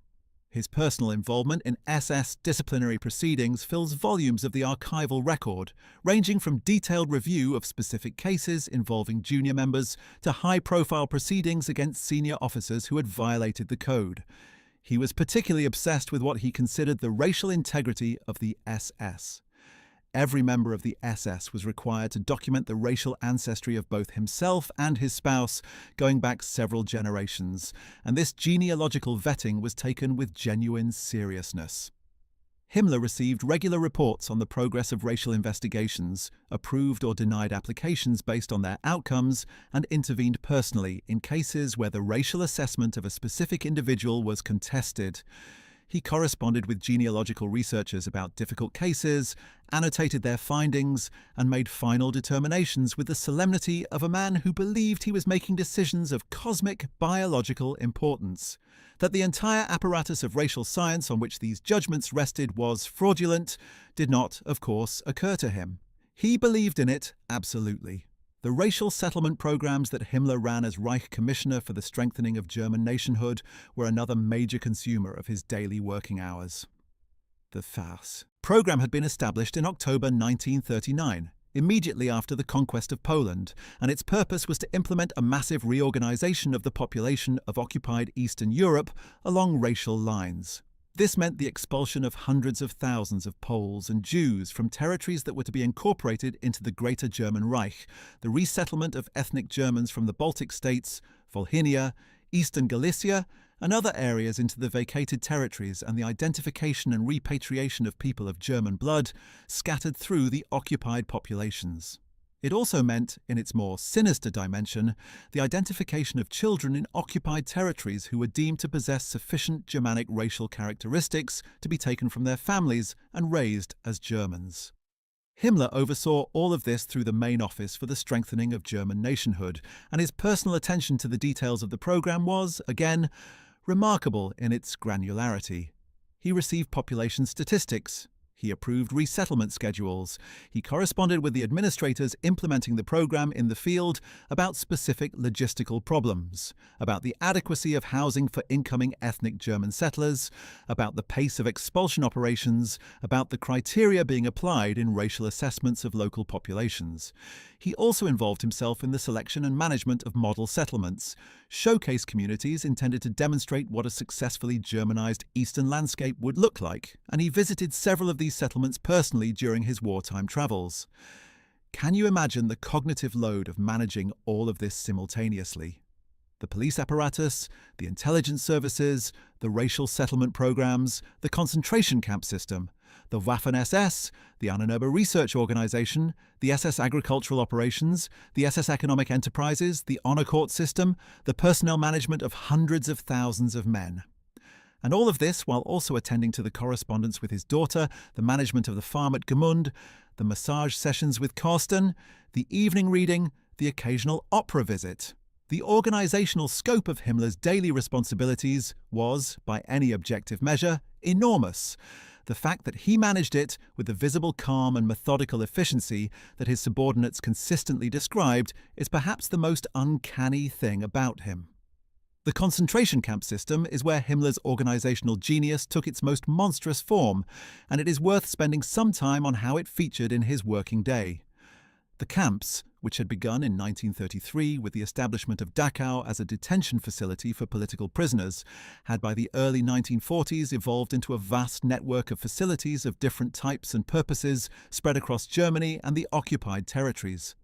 His personal involvement in SS disciplinary proceedings fills volumes of the archival record, ranging from detailed review of specific cases involving junior members to high-profile proceedings against senior officers who had violated the code. He was particularly obsessed with what he considered the racial integrity of the SS. Every member of the SS was required to document the racial ancestry of both himself and his spouse, going back several generations, and this genealogical vetting was taken with genuine seriousness. Himmler received regular reports on the progress of racial investigations, approved or denied applications based on their outcomes, and intervened personally in cases where the racial assessment of a specific individual was contested. He corresponded with genealogical researchers about difficult cases, annotated their findings, and made final determinations with the solemnity of a man who believed he was making decisions of cosmic biological importance. That the entire apparatus of racial science on which these judgments rested was fraudulent did not, of course, occur to him. He believed in it absolutely. The racial settlement programs that Himmler ran as Reich Commissioner for the strengthening of German nationhood were another major consumer of his daily working hours. The farce program had been established in October 1939. immediately after the conquest of Poland, and its purpose was to implement a massive reorganization of the population of occupied Eastern Europe along racial lines. This meant the expulsion of hundreds of thousands of Poles and Jews from territories that were to be incorporated into the Greater German Reich, the resettlement of ethnic Germans from the Baltic states, Volhynia, Eastern Galicia, and other areas into the vacated territories, and the identification and repatriation of people of German blood scattered through the occupied populations. It also meant, in its more sinister dimension, the identification of children in occupied territories who were deemed to possess sufficient Germanic racial characteristics to be taken from their families and raised as Germans. Himmler oversaw all of this through the Main Office for the Strengthening of German Nationhood, and his personal attention to the details of the program was, again, remarkable in its granularity. He received population statistics. He approved resettlement schedules. He corresponded with the administrators implementing the program in the field about specific logistical problems, about the adequacy of housing for incoming ethnic German settlers, about the pace of expulsion operations, about the criteria being applied in racial assessments of local populations. He also involved himself in the selection and management of model settlements, showcase communities intended to demonstrate what a successfully Germanized Eastern landscape would look like, and he visited several of these settlements personally during his wartime travels. Can you imagine the cognitive load of managing all of this simultaneously? The police apparatus, the intelligence services, the racial settlement programs, the concentration camp system, the Waffen-SS, the Annenberg Research Organization, the SS Agricultural Operations, the SS Economic Enterprises, the honor court system, the personnel management of hundreds of thousands of men. And all of this while also attending to the correspondence with his daughter, the management of the farm at Gmund, the massage sessions with Carsten, the evening reading, the occasional opera visit. The organizational scope of Himmler's daily responsibilities was, by any objective measure, enormous. The fact that he managed it with the visible calm and methodical efficiency that his subordinates consistently described is perhaps the most uncanny thing about him. The concentration camp system is where Himmler's organizational genius took its most monstrous form, and it is worth spending some time on how it featured in his working day. The camps, which had begun in 1933 with the establishment of Dachau as a detention facility for political prisoners, had by the early 1940s evolved into a vast network of facilities of different types and purposes spread across Germany and the occupied territories.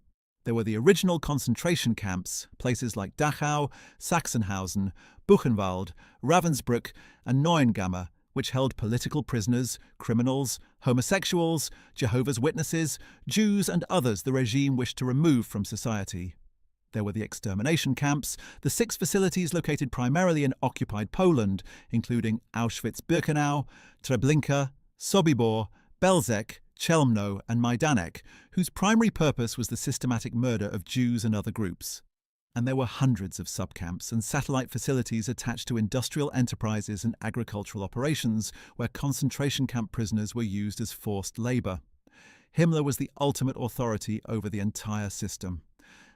There were the original concentration camps, places like Dachau, Sachsenhausen, Buchenwald, Ravensbrück and Neuengamme, which held political prisoners, criminals, homosexuals, Jehovah's Witnesses, Jews and others the regime wished to remove from society. There were the extermination camps, the 6 facilities located primarily in occupied Poland, including Auschwitz-Birkenau, Treblinka, Sobibor, Belzec, Chelmno and Majdanek, whose primary purpose was the systematic murder of Jews and other groups. And there were hundreds of subcamps and satellite facilities attached to industrial enterprises and agricultural operations where concentration camp prisoners were used as forced labor. Himmler was the ultimate authority over the entire system.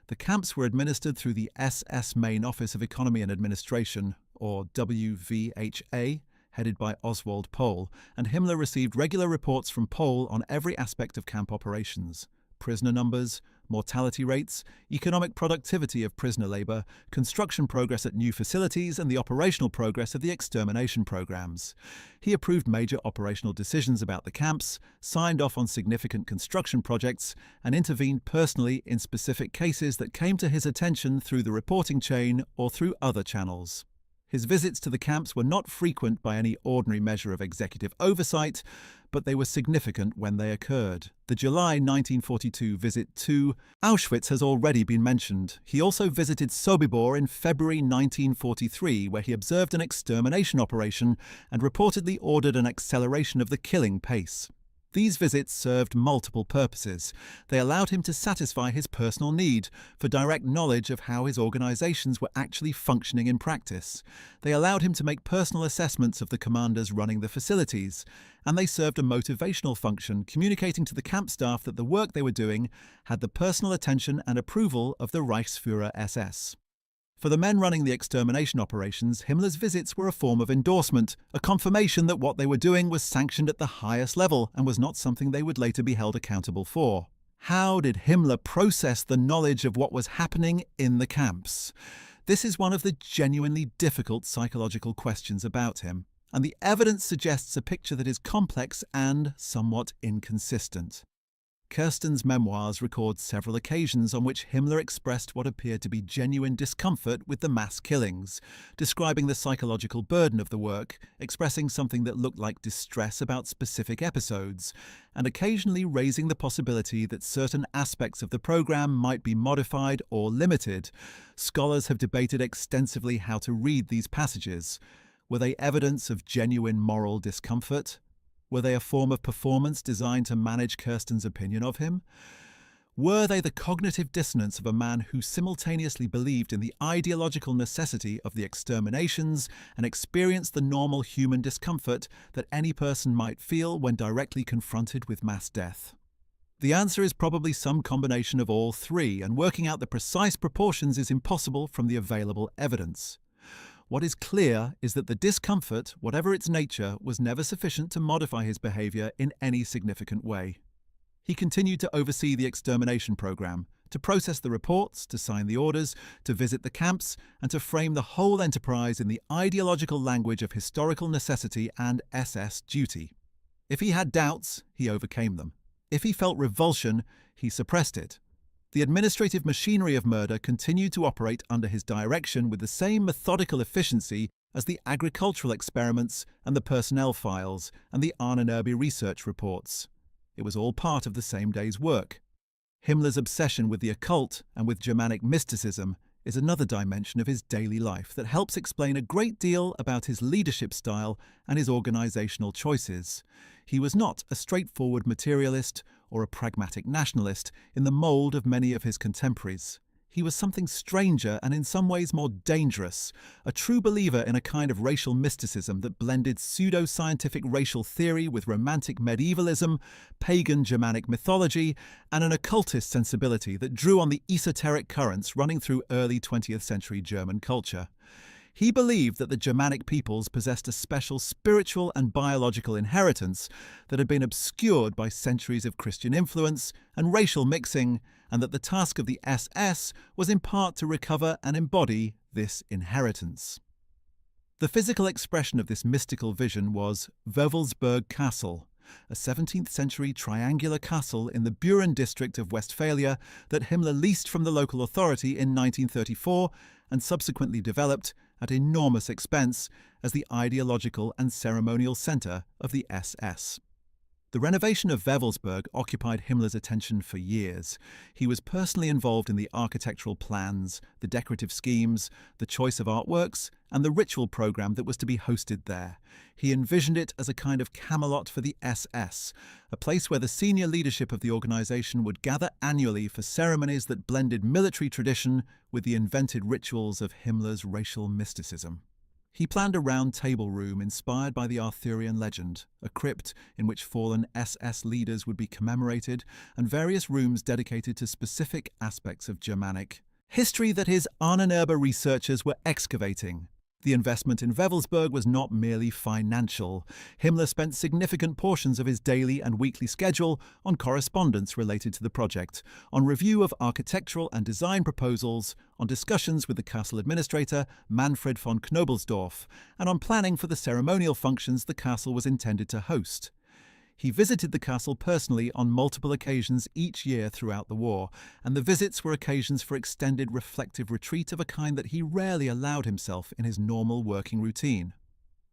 The camps were administered through the SS Main Office of Economy and Administration, or WVHA, headed by Oswald Pohl, and Himmler received regular reports from Pohl on every aspect of camp operations: prisoner numbers, mortality rates, economic productivity of prisoner labor, construction progress at new facilities, and the operational progress of the extermination programs. He approved major operational decisions about the camps, signed off on significant construction projects, and intervened personally in specific cases that came to his attention through the reporting chain or through other channels. His visits to the camps were not frequent by any ordinary measure of executive oversight, but they were significant when they occurred. The July 1942 visit to Auschwitz has already been mentioned. He also visited Sobibor in February 1943, where he observed an extermination operation and reportedly ordered an acceleration of the killing pace. These visits served multiple purposes. They allowed him to satisfy his personal need for direct knowledge of how his organizations were actually functioning in practice. They allowed him to make personal assessments of the commanders running the facilities, and they served a motivational function, communicating to the camp staff that the work they were doing had the personal attention and approval of the Reichsführer SS. For the men running the extermination operations, Himmler's visits were a form of endorsement, a confirmation that what they were doing was sanctioned at the highest level and was not something they would later be held accountable for. How did Himmler process the knowledge of what was happening in the camps? This is one of the genuinely difficult psychological questions about him, and the evidence suggests a picture that is complex and somewhat inconsistent. Kirsten's memoirs record several occasions on which Himmler expressed what appeared to be genuine discomfort with the mass killings, describing the psychological burden of the work, expressing something that looked like distress about specific episodes, and occasionally raising the possibility that certain aspects of the program might be modified or limited. Scholars have debated extensively how to read these passages. Were they evidence of genuine moral discomfort? Were they a form of performance designed to manage Kirsten's opinion of him? Were they the cognitive dissonance of a man who simultaneously believed in the ideological necessity of the exterminations and experienced the normal human discomfort that any person might feel when directly confronted with mass death? The answer is probably some combination of all three, and working out the precise proportions is impossible from the available evidence. What is clear is that the discomfort, whatever its nature, was never sufficient to modify his behavior in any significant way. He continued to oversee the extermination program, to process the reports, to sign the orders, to visit the camps, and to frame the whole enterprise in the ideological language of historical necessity and SS duty. If he had doubts, he overcame them. If he felt revulsion, he suppressed it. The administrative machinery of murder continued to operate under his direction with the same methodical efficiency as the agricultural experiments and the personnel files and the Ahnenerbe research reports. It was all part of the same day's work. Himmler's obsession with the occult and with Germanic mysticism is another dimension of his daily life that helps explain a great deal about his leadership style and his organizational choices. He was not a straightforward materialist or a pragmatic nationalist in the mold of many of his contemporaries. He was something stranger and in some ways more dangerous, a true believer in a kind of racial mysticism that blended pseudo-scientific racial theory with romantic medievalism, pagan Germanic mythology, and an occultist sensibility that drew on the esoteric currents running through early 20th century German culture. He believed that the Germanic peoples possessed a special spiritual and biological inheritance that had been obscured by centuries of Christian influence and racial mixing, and that the task of the SS was in part to recover and embody this inheritance. The physical expression of this mystical vision was Wewelsburg Castle, a 17th century triangular castle in the Buren district of Westphalia that Himmler leased from the local authority in 1934 and subsequently developed at enormous expense as the ideological and ceremonial centre of the SS. The renovation of Wewelsburg occupied Himmler's attention for years. He was personally involved in the architectural plans, the decorative schemes, the choice of artworks, and the ritual program that was to be hosted there. He envisioned it as a kind of Camelot for the SS, a place where the senior leadership of the organization would gather annually for ceremonies that blended military tradition with the invented rituals of Himmler's racial mysticism. He planned a round table room inspired by the Arthurian legend, a crypt in which fallen SS leaders would be commemorated, and various rooms dedicated to specific aspects of Germanic history that his Ahnenerbe researchers were excavating. The investment in Wewelsburg was not merely financial. Himmler spent significant portions of his daily and weekly schedule on correspondence related to the project, on review of architectural and design proposals, on discussions with the castle administrator, Manfred von Knobelsdorff, and on planning for the ceremonial functions the castle was intended to host. He visited the castle personally on multiple occasions each year throughout the war, and the visits were occasions for extended reflective retreat of a kind that he rarely allowed himself in his normal working routine.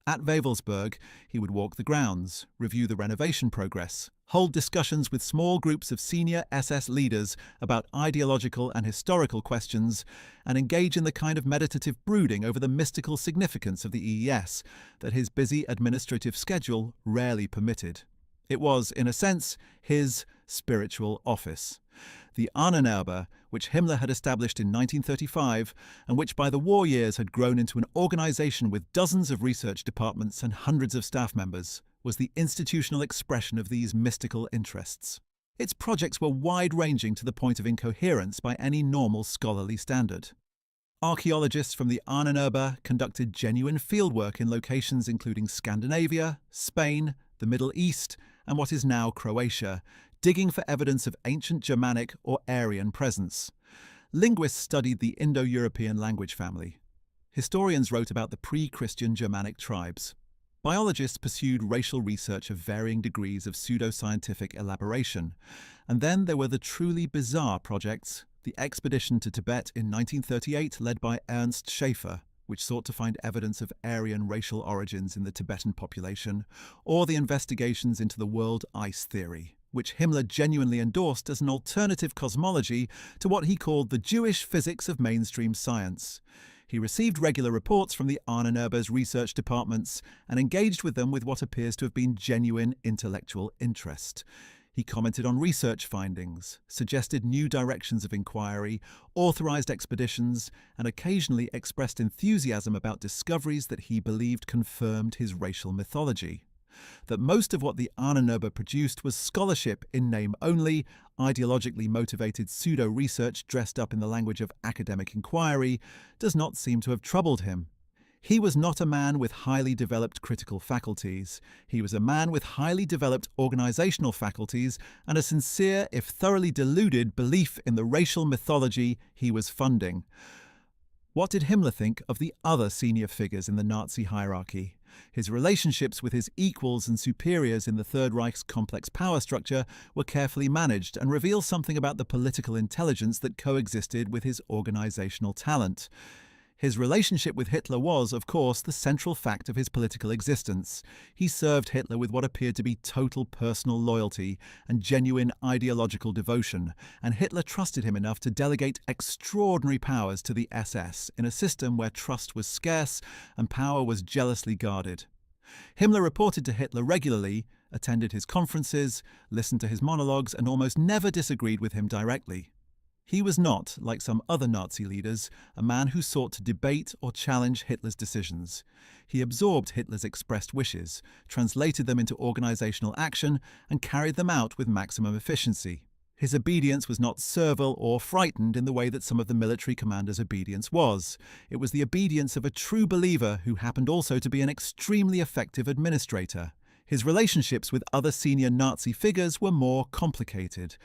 At Wewelsburg, he would walk the grounds, review the renovation progress, hold discussions with small groups of senior SS leaders about ideological and historical questions, and engage in the kind of meditative brooding over the mystical significance of the EES that his busy administrative schedule rarely permitted. It was, in a sense, his spiritual office. The Ahnenerbe, which Himmler had established in 1935, and which by the war years had grown into an organization with dozens of research departments and hundreds of staff members, was the institutional expression of these mystical interests. Its projects were wide-ranging to the point of incoherence by any normal scholarly standard. Archaeologists from the Ahnenerbe conducted genuine fieldwork in locations including Scandinavia, Spain, the Middle East, and what is now Croatia, digging for evidence of ancient Germanic or Aryan presence. Linguists studied the Indo-European language family. Historians wrote about the pre-Christian Germanic tribes. Biologists pursued racial research of varying degrees of pseudoscientific elaboration. And then there were the truly bizarre projects, the expedition to Tibet in 1938 led by Ernst Schaefer, which sought to find evidence of Aryan racial origins in the Tibetan population, or the investigations into the world ice theory, which Himmler genuinely endorsed as an alternative cosmology to what he called the Jewish physics of mainstream science. He received regular reports from the Ahnenerbe's research departments and engaged with them with what appears to have been genuine intellectual interest. He commented on research findings, suggested new directions of inquiry, authorized expeditions, and occasionally expressed enthusiasm about discoveries that he believed confirmed his racial mythology. That most of what the Ahnenerbe produced was scholarship in name only, ideologically motivated pseudo-research dressed up in the language of academic inquiry, does not seem to have troubled him. He was not a man with highly developed critical faculties. He was a man with highly developed organizational faculties and a sincere, if thoroughly deluded, belief in the racial mythology he was funding. What did Himmler think of the other senior figures in the Nazi hierarchy? His relationships with his equals and superiors in the Third Reich's complex power structure were carefully managed and reveal something about the political intelligence that coexisted with his organizational talent. His relationship with Hitler was, of course, the central fact of his political existence. He served Hitler with what appeared to be total personal loyalty and genuine ideological devotion, and Hitler trusted him enough to delegate extraordinary powers to the SS in a system where trust was scarce and power was jealously guarded. Himmler reported to Hitler regularly, attended his conferences, listened to his monologues, and almost never disagreed with him directly. He was not, like some other Nazi leaders, a man who sought to debate or challenge Hitler's decisions. He absorbed Hitler's expressed wishes, translated them into organizational action, and carried them out with maximum efficiency. His obedience was not servile or frightened in the way that some of the military commanders' obedience was. It was the obedience of a true believer who happened also to be an extremely effective administrator. His relationships with other senior Nazi figures were more complicated.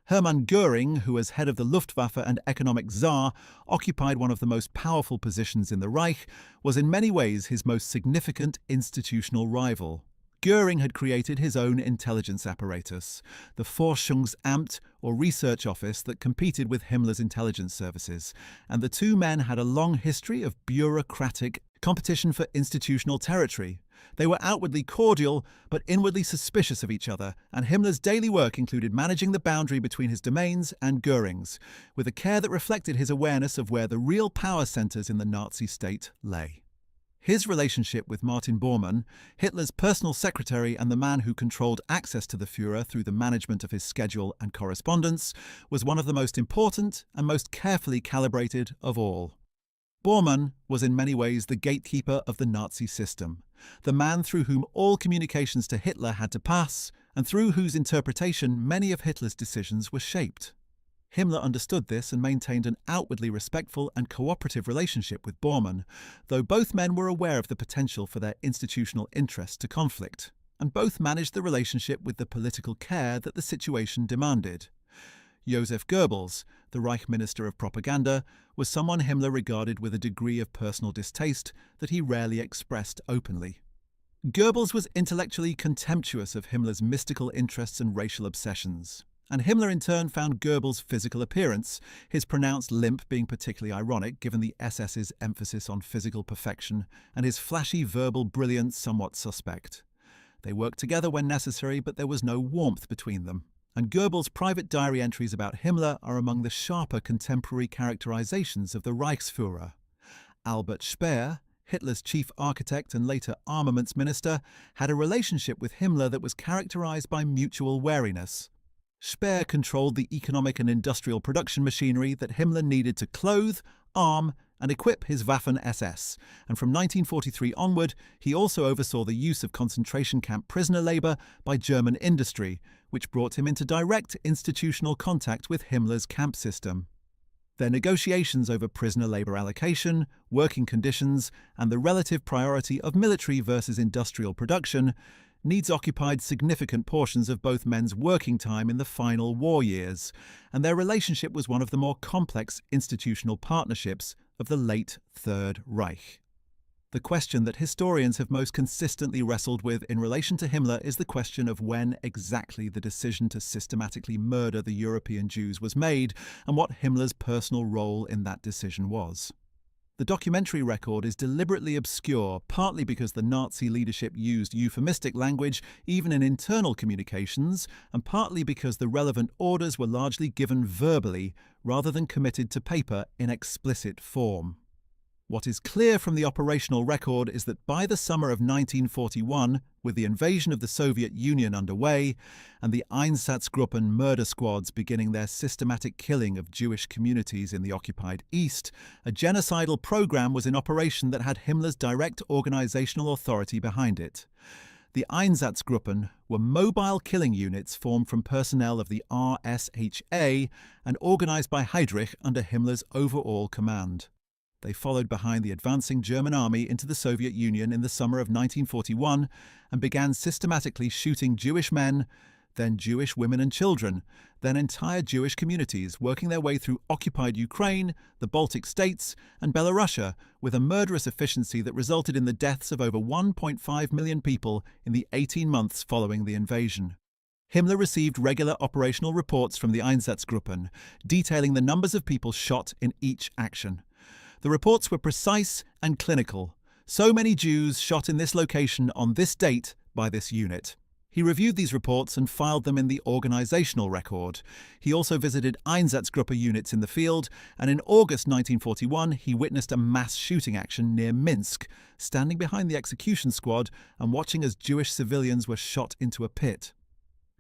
Hermann Göring, who as head of the Luftwaffe and economic czar occupied one of the most powerful positions in the Reich, was in many ways his most significant institutional rival. Göring had created his own intelligence apparatus, the Forschungsamt, or research office that competed with Himmler's intelligence services, and the two men had a long history of bureaucratic competition for institutional territory. They were outwardly cordial, but inwardly suspicious of each other, and Himmler's daily work included managing the boundary between his domains and Göring's, with a care that reflected his awareness of where the real power centers in the Nazi state lay. His relationship with Martin Bormann, Hitler's personal secretary and the man who controlled access to the Führer through the management of his schedule and correspondence, was one of the most important and most carefully calibrated of all. Bormann was in many ways the gatekeeper of the Nazi system, the man through whom all communications to Hitler had to pass, and through whose interpretation many of Hitler's decisions were shaped. Himmler understood this and maintained an outwardly respectful and cooperative relationship with Bormann, though both men were aware of the potential for their institutional interests to conflict, and both managed the relationship with the political care that the situation demanded. Joseph Goebbels, the Reich Minister of Propaganda, was someone Himmler regarded with a degree of personal distaste that he rarely expressed openly. Goebbels was intellectually contemptuous of Himmler's mystical interests and racial obsessions, and Himmler in turn found Goebbels' physical appearance, his pronounced limp being particularly ironic given the SS's emphasis on physical perfection, and his flashy verbal brilliance somewhat suspect. They worked together when necessary, but there was no warmth between them. And Goebbels' private diary entries about Himmler are among the sharper contemporary characterizations of the Reichsführer. Albert Speer, Hitler's chief architect and later armaments minister, had a relationship with Himmler that was characterized by mutual wariness. Speer controlled the economic and industrial production machinery that Himmler needed to clothe, arm, and equip his Waffen-SS, and from 1943 onward he also oversaw the use of concentration camp prisoner labour by German industry, which brought him into direct institutional contact with Himmler's camp system. Their negotiations over prisoner labour allocation, working conditions, and the relative priority of military versus industrial production needs occupied significant portions of both men's working time in the final war years, and their relationship was one of the more complex institutional partnerships of the late Third Reich. The question that historians have most consistently wrestled with in relation to Himmler is the question of when exactly the decision to systematically murder the European Jews was made and what Himmler's personal role in that decision was. The documentary record is deliberately obscure, partly because the Nazi leadership used euphemistic language even in internal communications, and partly because the relevant orders were largely given verbally rather than committed to paper in explicit form. What is clear from the operational record is that by the summer of 1941, with the invasion of the Soviet Union underway and the Einsatzgruppen murder squads beginning their systematic killing of Jewish communities in the occupied East, a genocidal program was in operation that had Himmler's direct organizational authority behind it. The Einsatzgruppen were mobile killing units formed from personnel of the RSHA and organized by Heydrich under Himmler's overall command. They followed behind the advancing German army into the Soviet Union in the summer of 1941 and began systematically shooting Jewish men, then Jewish women and children, then entire Jewish communities, working their way through occupied Ukraine, the Baltic states, and Belarusia with a murderous efficiency that resulted in the deaths of over 1.5 million people in the 18 months following the invasion. Himmler received regular operational reports from the Einsatzgruppen, detailing the numbers of people shot in each action. The reports were precise and clinical. So many Jews shot in this location on this date by this unit. He reviewed these reports and filed them in the organizational record. He also visited Einsatzgruppe units in the field, and in August 1941 he witnessed a mass shooting action near Minsk, standing behind the execution squad and watching as Jewish civilians were shot into a pit.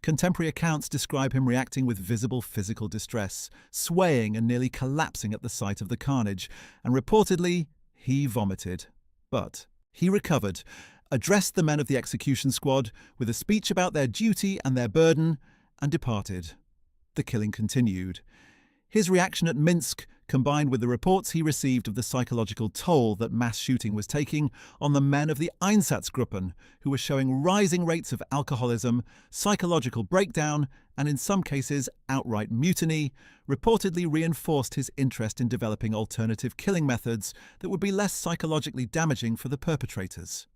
Contemporary accounts describe him reacting with visible physical distress, swaying and nearly collapsing at the sight of the carnage, and reportedly, he vomited. But he recovered, addressed the men of the execution squad with a speech about their duty and their burden, and departed. The killing continued. His reaction at Minsk, combined with the reports he received of the psychological toll that mass shooting was taking on the men of the Einsatzgruppen, who were showing rising rates of alcoholism, psychological breakdown, and in some cases outright mutiny, reportedly reinforced his interest in developing alternative killing methods that would be less psychologically damaging for the perpetrators.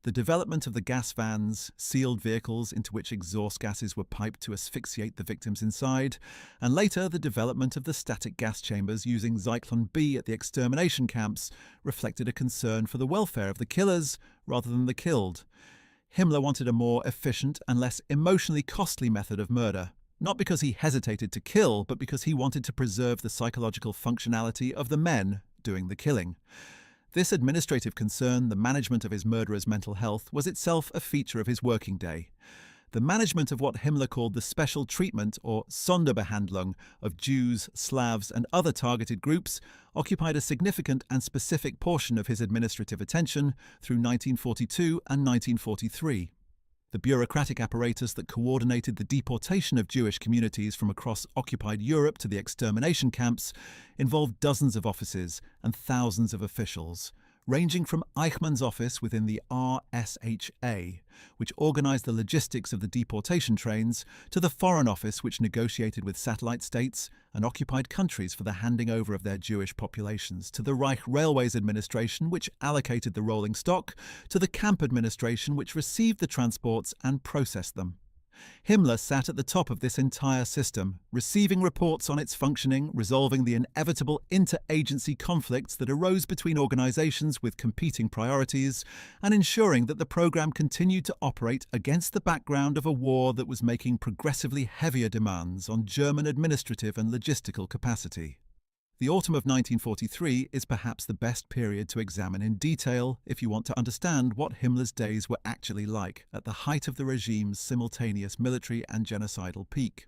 The development of the gas vans, sealed vehicles into which exhaust gases were piped to asphyxiate the victims inside, and later the development of the static gas chambers using Zyklon B at the extermination camps reflected a concern for the welfare of the killers rather than the killed. Himmler wanted a more efficient and less emotionally costly method of murder, not because he hesitated to kill, but because he wanted to preserve the psychological functionality of the men doing the killing. This administrative concern, the management of his murderers' mental health, was itself a feature of his working day. The management of what Himmler called the special treatment, or Sonderbehandlung, of Jews, Slavs, and other targeted groups occupied a significant and specific portion of his administrative attention through 1942 and 1943. The bureaucratic apparatus that coordinated the deportation of Jewish communities from across occupied Europe to the extermination camps involved dozens of offices and thousands of officials, ranging from Eichmann's office within the RSHA, which organized the logistics of the deportation trains, to the Foreign Office, which negotiated with satellite states and occupied countries for the handing over of their Jewish populations, to the Reich Railways Administration, which allocated the rolling stock, to the camp administration, which received the transports and processed them. Himmler sat at the top of this entire system, receiving reports on its functioning, resolving the inevitable inter-agency conflicts that arose between organizations with competing priorities, and ensuring that the program continued to operate against the background of a war that was making progressively heavier demands on German administrative and logistical capacity. The autumn of 1943 is perhaps the best period to examine in detail if you want to understand what Himmler's days were actually like at the height of the regime's simultaneous military and genocidal peak.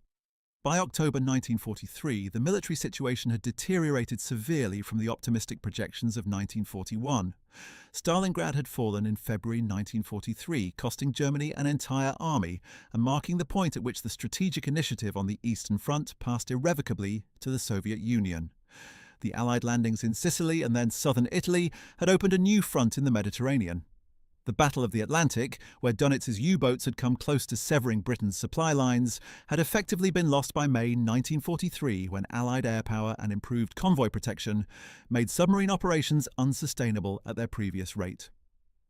By October 1943, the military situation had deteriorated severely from the optimistic projections of 1941. Stalingrad had fallen in February 1943, costing Germany an entire army and marking the point at which the strategic initiative on the Eastern Front passed irrevocably to the Soviet Union. The Allied landings in Sicily and then southern Italy had opened a new front in the Mediterranean. The Battle of the Atlantic, where Donitz's U-boats had come close to severing Britain's supply lines, had effectively been lost by May 1943 when Allied air power and improved convoy protection made submarine operations unsustainable at their previous rate.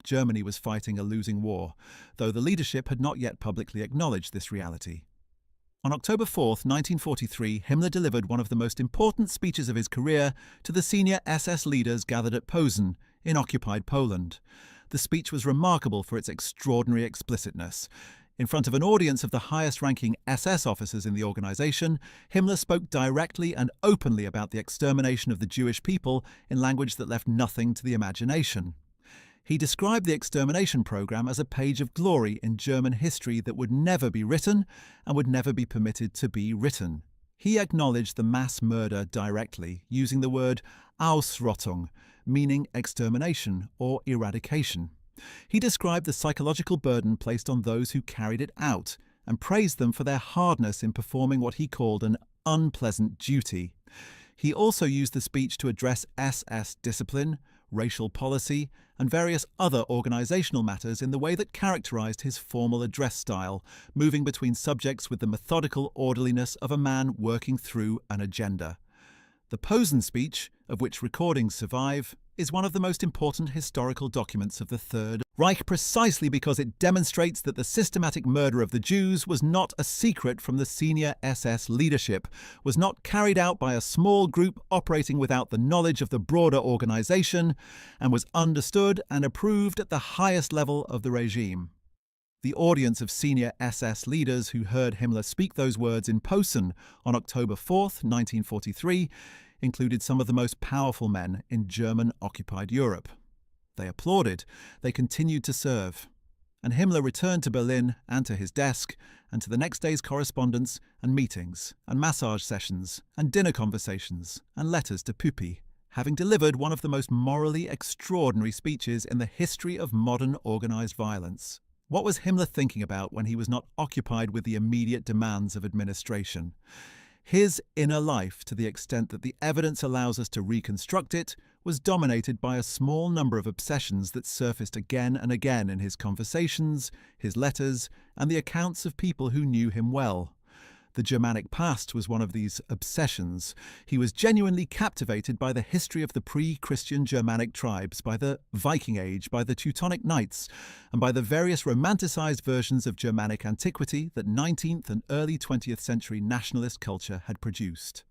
Germany was fighting a losing war, though the leadership had not yet publicly acknowledged this reality. On October 4, 1943, Himmler delivered one of the most important speeches of his career to the senior SS leaders gathered at Posen, in occupied Poland. The speech was remarkable for its extraordinary explicitness. In front of an audience of the highest-ranking SS officers in the organization, Himmler spoke directly and openly about the extermination of the Jewish people in language that left nothing to the imagination. He described the extermination program as a page of glory in German history that would never be written and would never be permitted to be written. He acknowledged the mass murder directly, using the word Ausrottung, meaning extermination or eradication. He described the psychological burden placed on those who carried it out and praised them for their hardness in performing what he called an unpleasant duty. He also used the speech to address SS discipline, racial policy, and various other organizational matters in the way that characterized his formal address style, moving between subjects with the methodical orderliness of a man working through an agenda. The Posen speech, of which recordings survive, is one of the most important historical documents of the Third Reich precisely because it demonstrates that the systematic murder of the Jews was not a secret from the senior SS leadership, was not carried out by a small group operating without the knowledge of the broader organization, and was understood and approved at the highest level of the regime. The audience of senior SS leaders who heard Himmler speak those words in Posen on October 4, 1943, included some of the most powerful men in German-occupied Europe. They applauded, they continued to serve. And Himmler returned to Berlin and to his desk, and to the next day's correspondence and meetings, and massage sessions, and dinner conversations, and letters to Püppi, having delivered one of the most morally extraordinary speeches in the history of modern organized violence. What was Himmler thinking about when he was not occupied with the immediate demands of administration? His inner life, to the extent that the evidence allows us to reconstruct it, was dominated by a small number of obsessions that surfaced again and again in his conversations, his letters, and the accounts of people who knew him well. The Germanic past was one of these obsessions. He was genuinely captivated by the history of the pre-Christian Germanic tribes, by the Viking Age, by the Teutonic Knights, and by the various romanticized versions of Germanic antiquity that 19th and early 20th century nationalist culture had produced.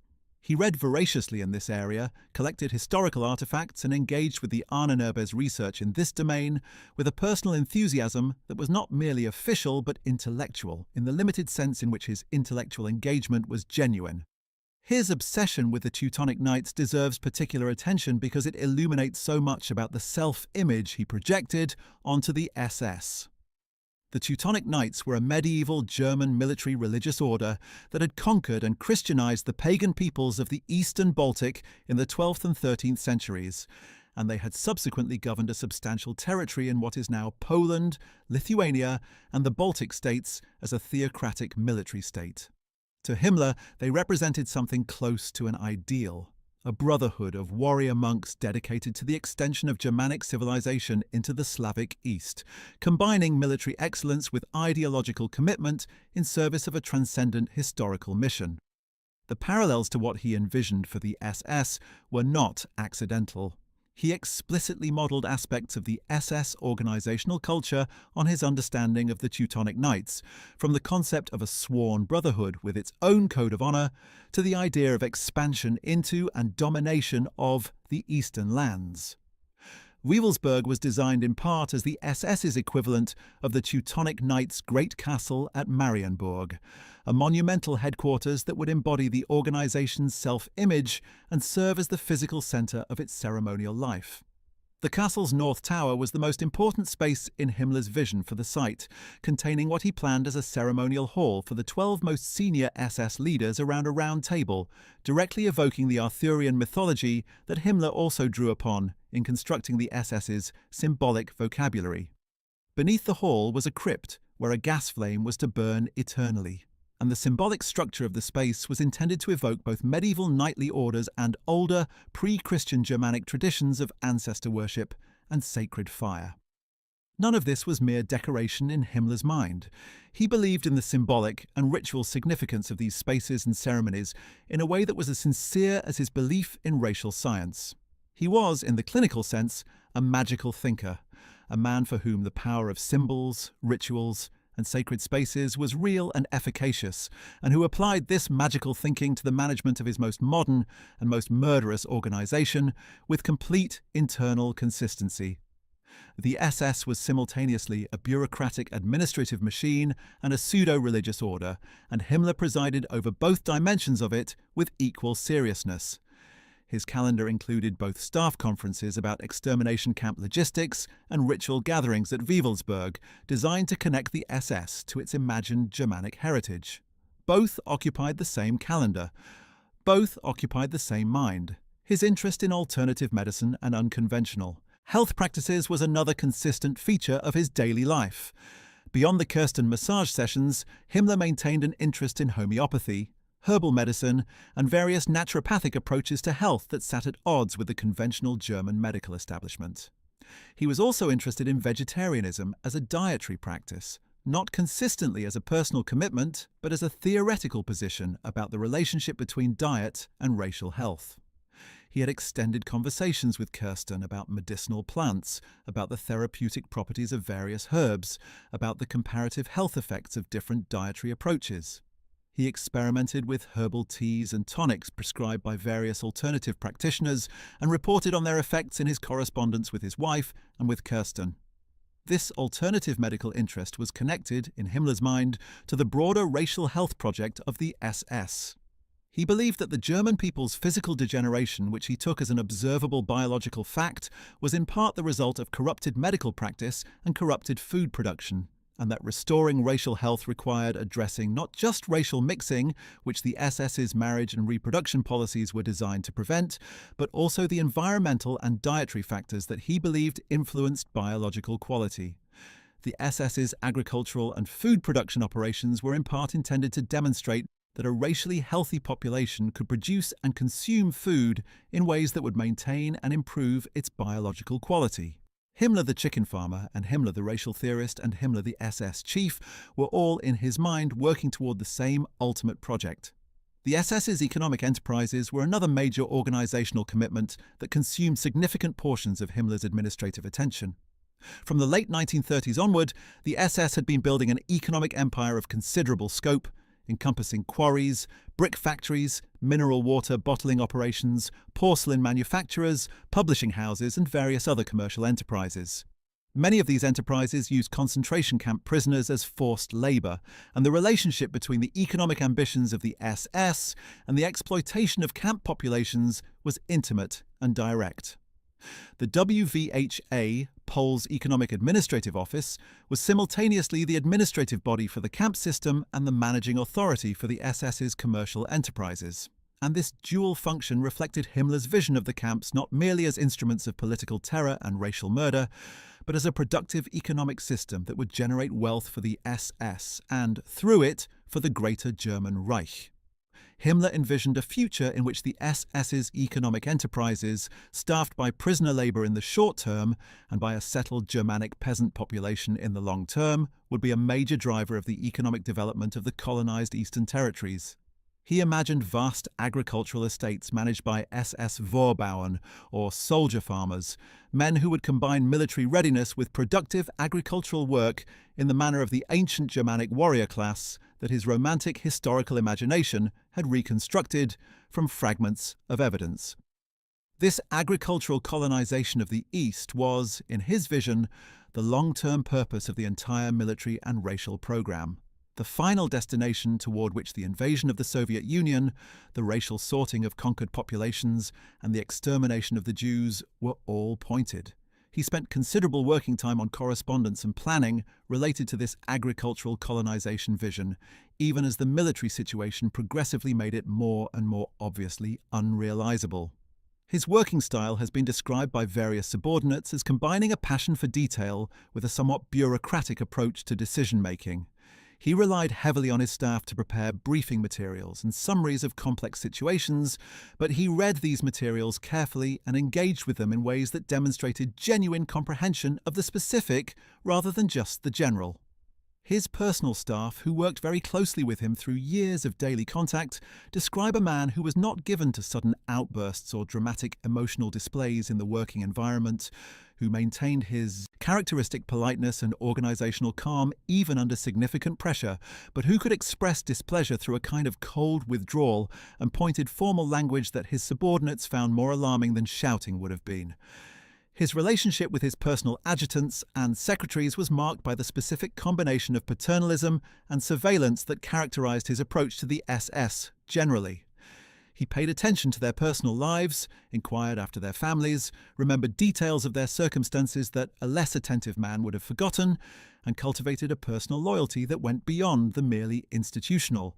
He read voraciously in this area, collected historical artifacts, and engaged with the Ahnenerbe's research in this domain with a personal enthusiasm that was not merely official but intellectual, in the limited sense in which his intellectual engagement was genuine. His obsession with the Teutonic Knights deserves particular attention because it illuminates so much about the self-image he projected onto the SS. The Teutonic Knights were a medieval German military religious order that had conquered and Christianized the pagan peoples of the Eastern Baltic in the 12th and 13th centuries, and they had subsequently governed a substantial territory in what is now Poland, Lithuania, and the Baltic states as a theocratic military state. To Himmler, they represented something close to an ideal, a brotherhood of warrior monks dedicated to the extension of Germanic civilization into the Slavic East, combining military excellence with ideological commitment in service of a transcendent historical mission. The parallels to what he envisioned for the SS were not accidental. He explicitly modeled aspects of the SS organizational culture on his understanding of the Teutonic Knights, from the concept of a sworn brotherhood with its own code of honor to the idea of expansion into and domination of the Eastern lands. Wewelsburg was designed in part as the SS's equivalent of the Teutonic Knights' great castle at Marienburg, a monumental headquarters that would embody the organization's self-image and serve as the physical center of its ceremonial life. The castle's north tower was the most important space in Himmler's vision for the site, containing what he planned as a ceremonial hall for the 12 most senior SS leaders around a round table, directly evoking the Arthurian mythology that Himmler also drew upon in constructing the SS's symbolic vocabulary. Beneath the hall was a crypt where a gas flame was to burn eternally, and the symbolic structure of the space was intended to evoke both medieval knightly orders and older, pre-Christian Germanic traditions of ancestor worship and sacred fire. none of this was mere decoration in Himmler's mind. He believed in the symbolic and ritual significance of these spaces and ceremonies in a way that was as sincere as his belief in racial science. He was, in the clinical sense, a magical thinker, a man for whom the power of symbols, rituals, and sacred spaces was real and efficacious, and who applied this magical thinking to the management of his most modern and most murderous organization with complete internal consistency. The SS was simultaneously a bureaucratic administrative machine and a pseudo-religious order, and Himmler presided over both dimensions of it with equal seriousness. His calendar included both staff conferences about extermination camp logistics and ritual gatherings at Wewelsburg, designed to connect the SS to its imagined Germanic heritage. Both occupied the same calendar. Both occupied the same mind. His interest in alternative medicine and unconventional health practices was another consistent feature of his daily life. Beyond the Kirsten massage sessions, Himmler maintained an interest in homeopathy, herbal medicine, and various naturopathic approaches to health that sat at odds with the conventional German medical establishment. He was also interested in vegetarianism as a dietary practice, not consistently as a personal commitment, but as a theoretical position about the relationship between diet and racial health. He had extended conversations with Kirsten about medicinal plants, about the therapeutic properties of various herbs, about the comparative health effects of different dietary approaches. He experimented with herbal teas and tonics prescribed by various alternative practitioners and reported on their effects in his correspondence with his wife and with Kirsten. This alternative medical interest was connected, in Himmler's mind, to the broader racial health project of the SS. He believed that the German people's physical degeneration, which he took as an observable biological fact, was in part the result of corrupted medical practice and corrupted food production, and that restoring racial health required addressing not just racial mixing, which the SS's marriage and reproduction policies were designed to prevent, but also the environmental and dietary factors that he believed influenced biological quality. The SS's agricultural and food production operations were in part intended to demonstrate that a racially healthy population could produce and consume food in ways that would maintain and improve its biological quality. Himmler the chicken farmer and Himmler the racial theorist and Himmler the SS chief were all in his mind working toward the same ultimate project. The SS's economic enterprises were another major organizational commitment that consumed significant portions of Himmler's administrative attention. From the late 1930s onward, the SS had been building an economic empire of considerable scope, encompassing quarries, brick factories, mineral water bottling operations, porcelain manufacturers, publishing houses, and various other commercial enterprises. Many of these enterprises used concentration camp prisoners as forced labor, and the relationship between the economic ambitions of the SS and the exploitation of camp populations was intimate and direct. The WVHA, Pole's Economic Administrative Office, was simultaneously the administrative body for the camp system and the managing authority for the SS's commercial enterprises. And this dual function reflected Himmler's vision of the camps not merely as instruments of political terror and racial murder, but as a productive economic system that would generate wealth for the SS and, through it, for the Greater German Reich. Himmler envisioned a future in which the SS's economic enterprises, staffed by prisoner labor in the short term and by a settled Germanic peasant population in the long term, would be a major driver of the economic development of the colonized Eastern Territories. He imagined vast agricultural estates managed by SS Vorbauern, or soldier farmers, men who would combine military readiness with productive agricultural work in the manner of the ancient Germanic warrior class that his romantic historical imagination had reconstructed from fragments of evidence. This agricultural colonization of the East was, in his vision, the long-term purpose of the entire military and racial program, the final destination toward which the invasion of the Soviet Union, the racial sorting of conquered populations, and the extermination of the Jews were all pointed. He spent considerable working time on correspondence and planning related to this agricultural colonization vision, even as the military situation progressively made it more and more obviously unrealizable. His working style has been described by various subordinates as combining a passion for detail with a somewhat bureaucratic approach to decision-making. He relied heavily on his staff to prepare briefing materials and summaries of complex situations, but he read these materials carefully and engaged with them in ways that demonstrated genuine comprehension of the specific rather than just the general. His personal staff, who worked very closely with him through years of daily contact, describe a man who was not given to sudden outbursts or dramatic emotional displays in the working environment, who maintained his characteristic politeness and organizational calm even under significant pressure, but who could express displeasure through a kind of cold withdrawal and pointed formal language that his subordinates found more alarming than shouting would have been. His relationship with his personal adjutants and secretaries was marked by the specific combination of paternalism and surveillance that characterized his approach to the SS generally. He paid attention to their personal lives, inquired after their families, remembered details of their circumstances that a less attentive man would have forgotten, and cultivated a personal loyalty that went beyond the merely institutional.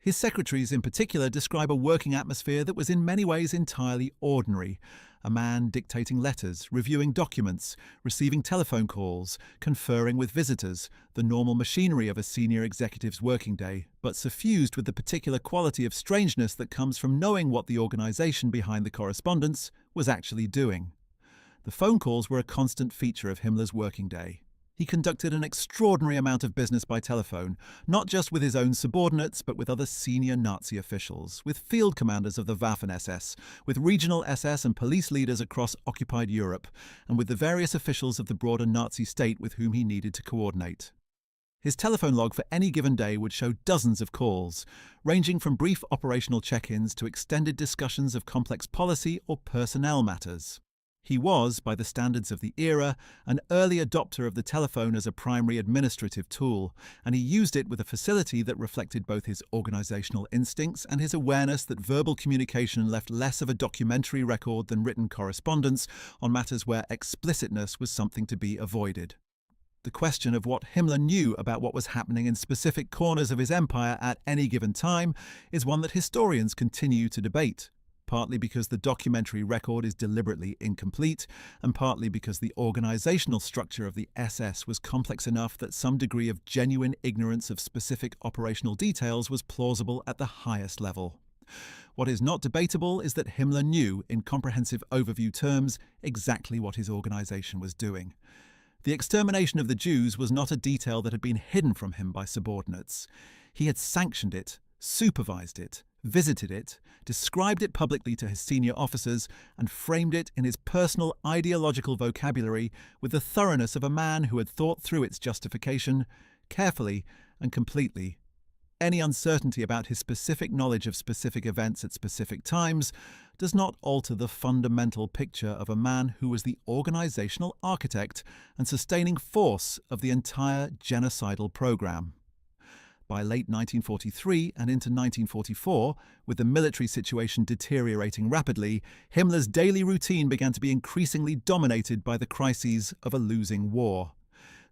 His secretaries in particular describe a working atmosphere that was in many ways entirely ordinary. A man dictating letters, reviewing documents, receiving telephone calls, conferring with visitors, the normal machinery of a senior executive's working day, but suffused with the particular quality of strangeness that comes from knowing what the organization behind the correspondence was actually doing. The phone calls were a constant feature of Himmler's working day. He conducted an extraordinary amount of business by telephone, not just with his own subordinates, but with other senior Nazi officials, with field commanders of the Waffen-SS, with regional SS and police leaders across occupied Europe, and with the various officials of the broader Nazi state with whom he needed to coordinate. His telephone log for any given day would show dozens of calls, ranging from brief operational check-ins to extended discussions of complex policy or personnel matters. He was, by the standards of the era, an early adopter of the telephone as a primary administrative tool, and he used it with a facility that reflected both his organizational instincts and his awareness that verbal communication left less of a documentary record than written correspondence on matters where explicitness was something to be avoided. The question of what Himmler knew about what was happening in specific corners of his empire at any given time is one that historians continue to debate. Partly because the documentary record is deliberately incomplete, and partly because the organizational structure of the SS was complex enough that some degree of genuine ignorance of specific operational details was plausible at the highest level. What is not debatable is that Himmler knew, in comprehensive overview terms, exactly what his organization was doing. The extermination of the Jews was not a detail that had been hidden from him by subordinates. He had sanctioned it, supervised it, visited it, described it publicly to his senior officers, and framed it in his personal ideological vocabulary with the thoroughness of a man who had thought through its justification, carefully and completely. Any uncertainty about his specific knowledge of specific events at specific times does not alter the fundamental picture of a man who was the organizational architect and sustaining force of the entire genocidal program. By late 1943 and into 1944, with the military situation deteriorating rapidly, Himmler's daily routine began to be increasingly dominated by the crises of a losing war.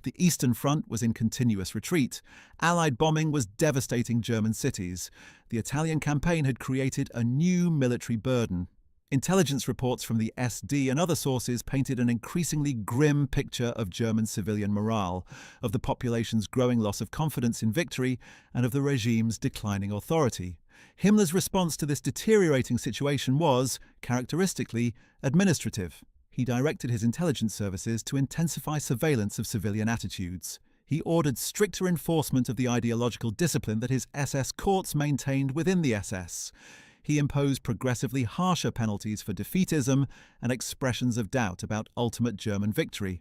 The Eastern Front was in continuous retreat. Allied bombing was devastating German cities. The Italian campaign had created a new military burden. Intelligence reports from the SD and other sources painted an increasingly grim picture of German civilian morale, of the population's growing loss of confidence in victory, and of the regime's declining authority. Himmler's response to this deteriorating situation was, characteristically, administrative. He directed his intelligence services to intensify surveillance of civilian attitudes. He ordered stricter enforcement of the ideological discipline that his SS courts maintained within the SS. He imposed progressively harsher penalties for defeatism and expressions of doubt about ultimate German victory.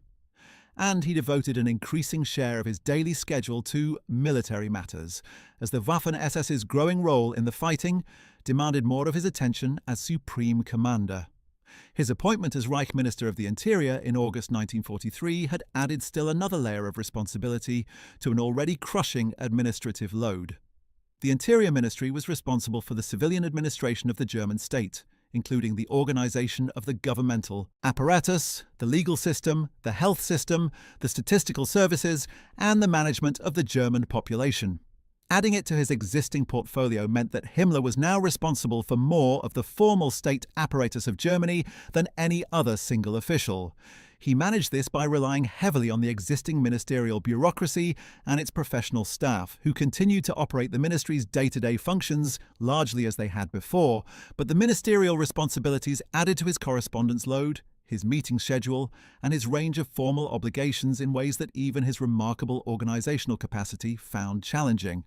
And he devoted an increasing share of his daily schedule to military matters, as the Waffen-SS's growing role in the fighting demanded more of his attention as supreme commander. His appointment as Reich Minister of the Interior in August 1943 had added still another layer of responsibility to an already crushing administrative load. The Interior Ministry was responsible for the civilian administration of the German state, including the organization of the governmental apparatus, the legal system, the health system, the statistical services, and the management of the German population. Adding it to his existing portfolio meant that Himmler was now responsible for more of the formal state apparatus of Germany than any other single official. He managed this by relying heavily on the existing ministerial bureaucracy and its professional staff, who continued to operate the ministry's day-to-day functions largely as they had before, but the ministerial responsibilities added to his correspondence load, his meeting schedule, and his range of formal obligations in ways that even his remarkable organizational capacity found challenging.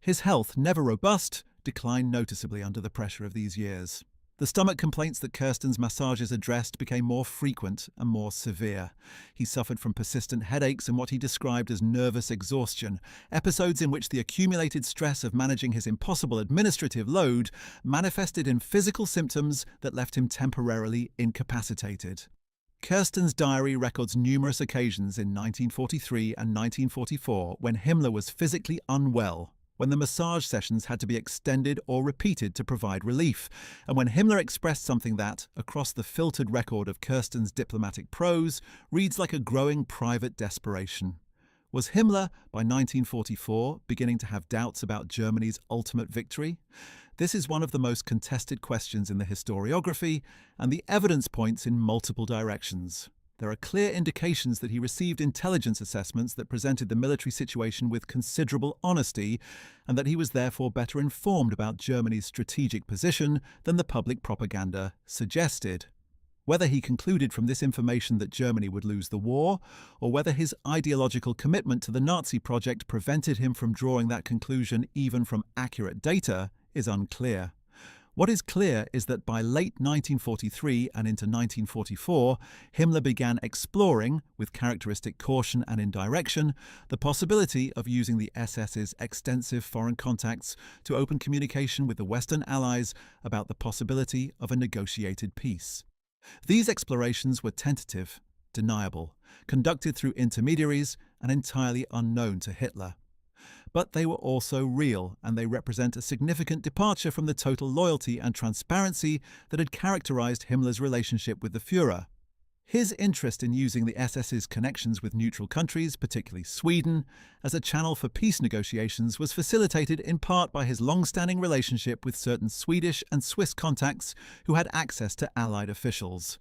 His health, never robust, declined noticeably under the pressure of these years. The stomach complaints that Kirsten's massages addressed became more frequent and more severe. He suffered from persistent headaches and what he described as nervous exhaustion, episodes in which the accumulated stress of managing his impossible administrative load manifested in physical symptoms that left him temporarily incapacitated. Kirsten's diary records numerous occasions in 1943 and 1944 when Himmler was physically unwell, when the massage sessions had to be extended or repeated to provide relief, and when Himmler expressed something that, across the filtered record of Kirsten's diplomatic prose, reads like a growing private desperation. Was Himmler, by 1944, beginning to have doubts about Germany's ultimate victory? This is one of the most contested questions in the historiography, and the evidence points in multiple directions. There are clear indications that he received intelligence assessments that presented the military situation with considerable honesty, and that he was therefore better informed about Germany's strategic position than the public propaganda suggested. Whether he concluded from this information that Germany would lose the war, or whether his ideological commitment to the Nazi project prevented him from drawing that conclusion even from accurate data, is unclear. What is clear is that by late 1943 and into 1944, Himmler began exploring, with characteristic caution and indirection, the possibility of using the SS's extensive foreign contacts to open communication with the Western Allies about the possibility of a negotiated peace. These explorations were tentative, deniable, conducted through intermediaries, and entirely unknown to Hitler. But they were also real, and they represent a significant departure from the total loyalty and transparency that had characterized Himmler's relationship with the Führer. His interest in using the SS's connections with neutral countries, particularly Sweden, as a channel for peace negotiations was facilitated in part by his long-standing relationship with certain Swedish and Swiss contacts who had access to Allied officials.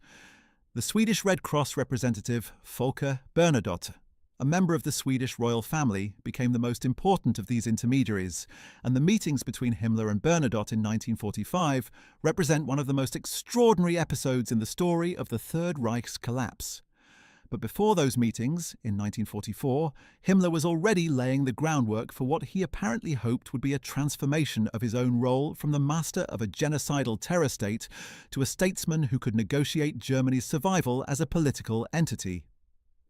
The Swedish Red Cross representative Folke Bernadotte, a member of the Swedish royal family, became the most important of these intermediaries, and the meetings between Himmler and Bernadotte in 1945 represent one of the most extraordinary episodes in the story of the Third Reich's collapse. But before those meetings, in 1944, Himmler was already laying the groundwork for what he apparently hoped would be a transformation of his own role from the master of a genocidal terror state to a statesman who could negotiate Germany's survival as a political entity.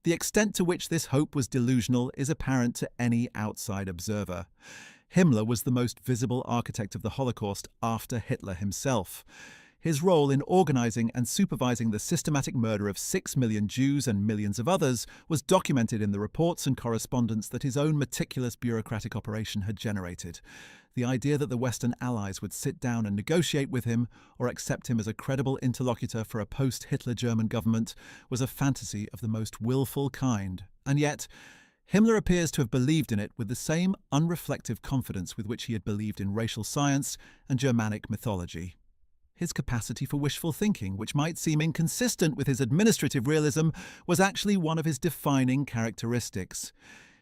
The extent to which this hope was delusional is apparent to any outside observer. Himmler was the most visible architect of the Holocaust after Hitler himself. His role in organizing and supervising the systematic murder of 6 million Jews and millions of others was documented in the reports and correspondence that his own meticulous bureaucratic operation had generated. The idea that the Western Allies would sit down and negotiate with him or accept him as a credible interlocutor for a post-Hitler German government was a fantasy of the most willful kind. And yet, Himmler appears to have believed in it with the same unreflective confidence with which he had believed in racial science and Germanic mythology. His capacity for wishful thinking, which might seem inconsistent with his administrative realism, was actually one of his defining characteristics.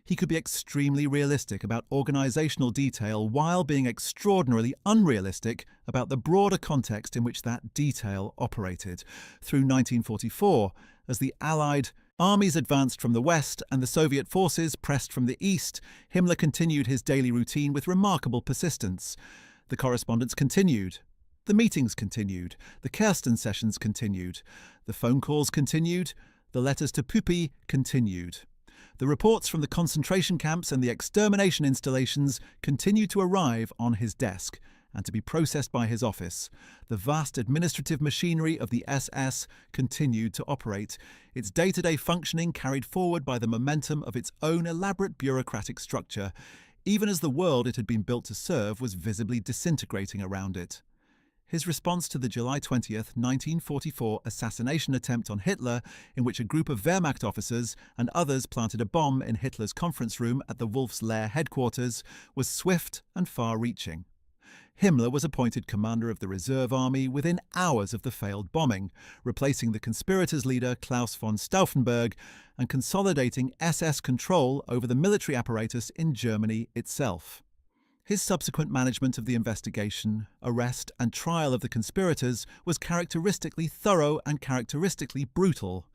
He could be extremely realistic about organizational detail while being extraordinarily unrealistic about the broader context in which that detail operated. Through 1944, as the Allied armies advanced from the west and the Soviet forces pressed from the east, Himmler continued his daily routine with remarkable persistence. The correspondence continued. The meetings continued, the Kirsten sessions continued, the phone calls continued, the letters to Puppy continued. The reports from the concentration camps and the extermination installations continued to arrive on his desk and to be processed by his office. The vast administrative machinery of the SS continued to operate, its day-to-day functioning carried forward by the momentum of its own elaborate bureaucratic structure, even as the world it had been built to serve was visibly disintegrating around it. His response to the July 20th, 1944 assassination attempt on Hitler, in which a group of Wehrmacht officers and others planted a bomb in Hitler's conference room at the Wolf's Lair headquarters, was swift and far-reaching. Himmler was appointed commander of the reserve army within hours of the failed bombing, replacing the conspirators' leader Klaus von Stauffenberg and consolidating SS control over the military apparatus in Germany itself. His subsequent management of the investigation, arrest, and trial of the conspirators was characteristically thorough and characteristically brutal.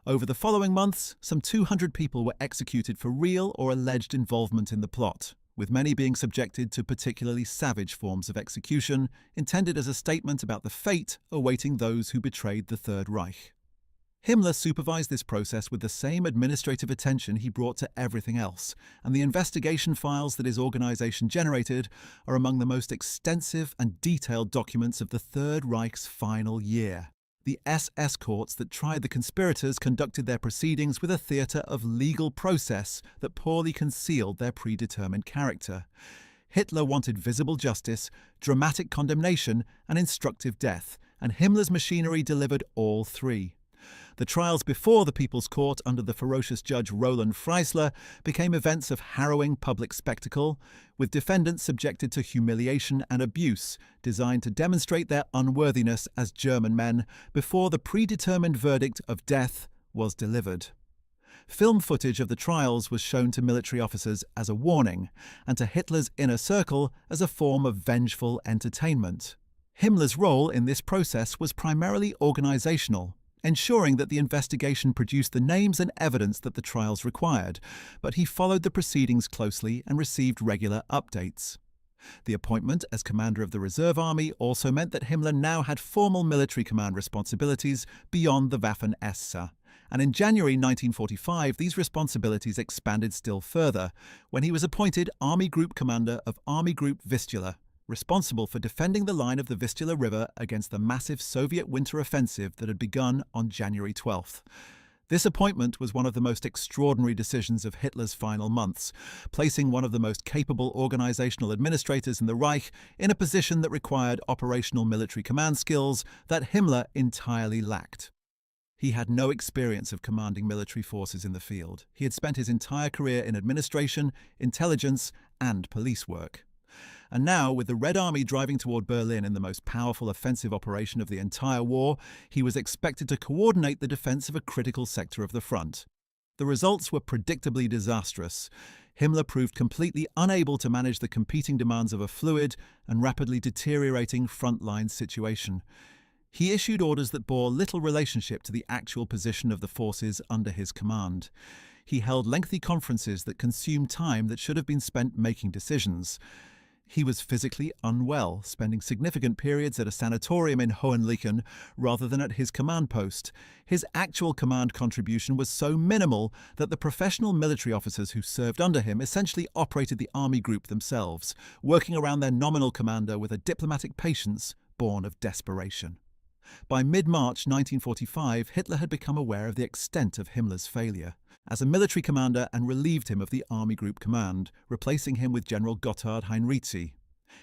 Over the following months, some 200 people were executed for real or alleged involvement in the plot, with many being subjected to particularly savage forms of execution, intended as a statement about the fate awaiting those who betrayed the Third Reich. Himmler supervised this process with the same administrative attention he brought to everything else, and the investigation files that his organization generated are among the most extensive and detailed documents of the Third Reich's final year. The SS courts that tried the conspirators conducted their proceedings with a theatre of legal process that poorly concealed their predetermined character. Hitler wanted visible justice, dramatic condemnation, and instructive death, and Himmler's machinery delivered all three. The trials before the People's Court under the ferocious judge Roland Freisler became events of harrowing public spectacle, with defendants subjected to humiliation and abuse, designed to demonstrate their unworthiness as German men before the predetermined verdict of death was delivered. Film footage of the trials was shown to military officers as a warning, and to Hitler's inner circle as a form of vengeful entertainment. Himmler's role in this process was primarily organizational, ensuring that the investigation produced the names and evidence that the trials required, but he followed the proceedings closely and received regular updates. The appointment as commander of the reserve army also meant that Himmler now had formal military command responsibilities beyond the Waffen-Esse, and in January 1945 these responsibilities expanded still further when he was appointed Army Group Commander of Army Group Vistula, responsible for defending the line of the Vistula River against the massive Soviet winter offensive that had begun on January 12th. This appointment was one of the most extraordinary decisions of Hitler's final months, placing one of the most capable organizational administrators in the Reich in a position that required operational military command skills that Himmler entirely lacked. He had no experience of commanding military forces in the field. He had spent his entire career in administration, intelligence, and police work. And now, with the Red Army driving toward Berlin in the most powerful offensive operation of the entire war, he was expected to coordinate the defense of a critical sector of the front. The results were predictably disastrous. Himmler proved completely unable to manage the competing demands of a fluid and rapidly deteriorating frontline situation. He issued orders that bore little relationship to the actual position of the forces under his command. He held lengthy conferences that consumed time that should have been spent making decisions. He was physically unwell, spending significant periods at a sanatorium in Hohenlychen rather than at his command post. His actual command contribution was so minimal that the professional military officers who served under him essentially operated the army group themselves, working around their nominal commander with a diplomatic patience born of desperation. By mid-March 1945, Hitler had become aware of the extent of Himmler's failure as a military commander and relieved him of the Army Group Command, replacing him with General Gotthard Heinrici.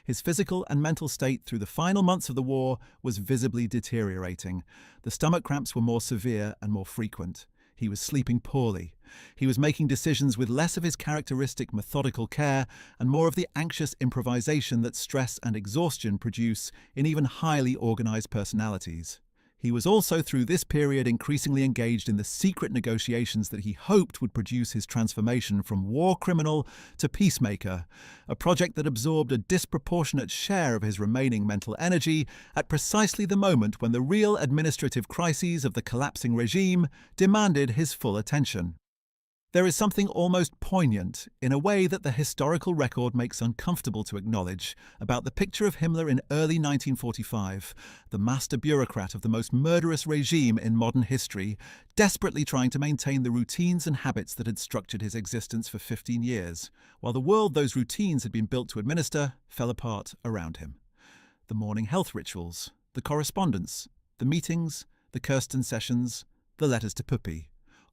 His physical and mental state through the final months of the war was visibly deteriorating. The stomach cramps were more severe and more frequent. He was sleeping poorly. He was making decisions with less of his characteristic methodical care and more of the anxious improvisation that stress and exhaustion produce in even highly organized personalities. He was also through this period increasingly engaged in the secret negotiations that he hoped would produce his transformation from war criminal to peacemaker, a project that absorbed a disproportionate share of his remaining mental energy at precisely the moment when the real administrative crises of the collapsing regime demanded his full attention. There is something almost poignant, in a way that the historical record makes uncomfortable to acknowledge, about the picture of Himmler in early 1945, the master bureaucrat of the most murderous regime in modern history, desperately trying to maintain the routines and habits that had structured his existence for 15 years, while the world those routines had been built to administer fell apart around him. The morning health rituals, the correspondence, the meetings, the Kirsten sessions, the letters to Puppy.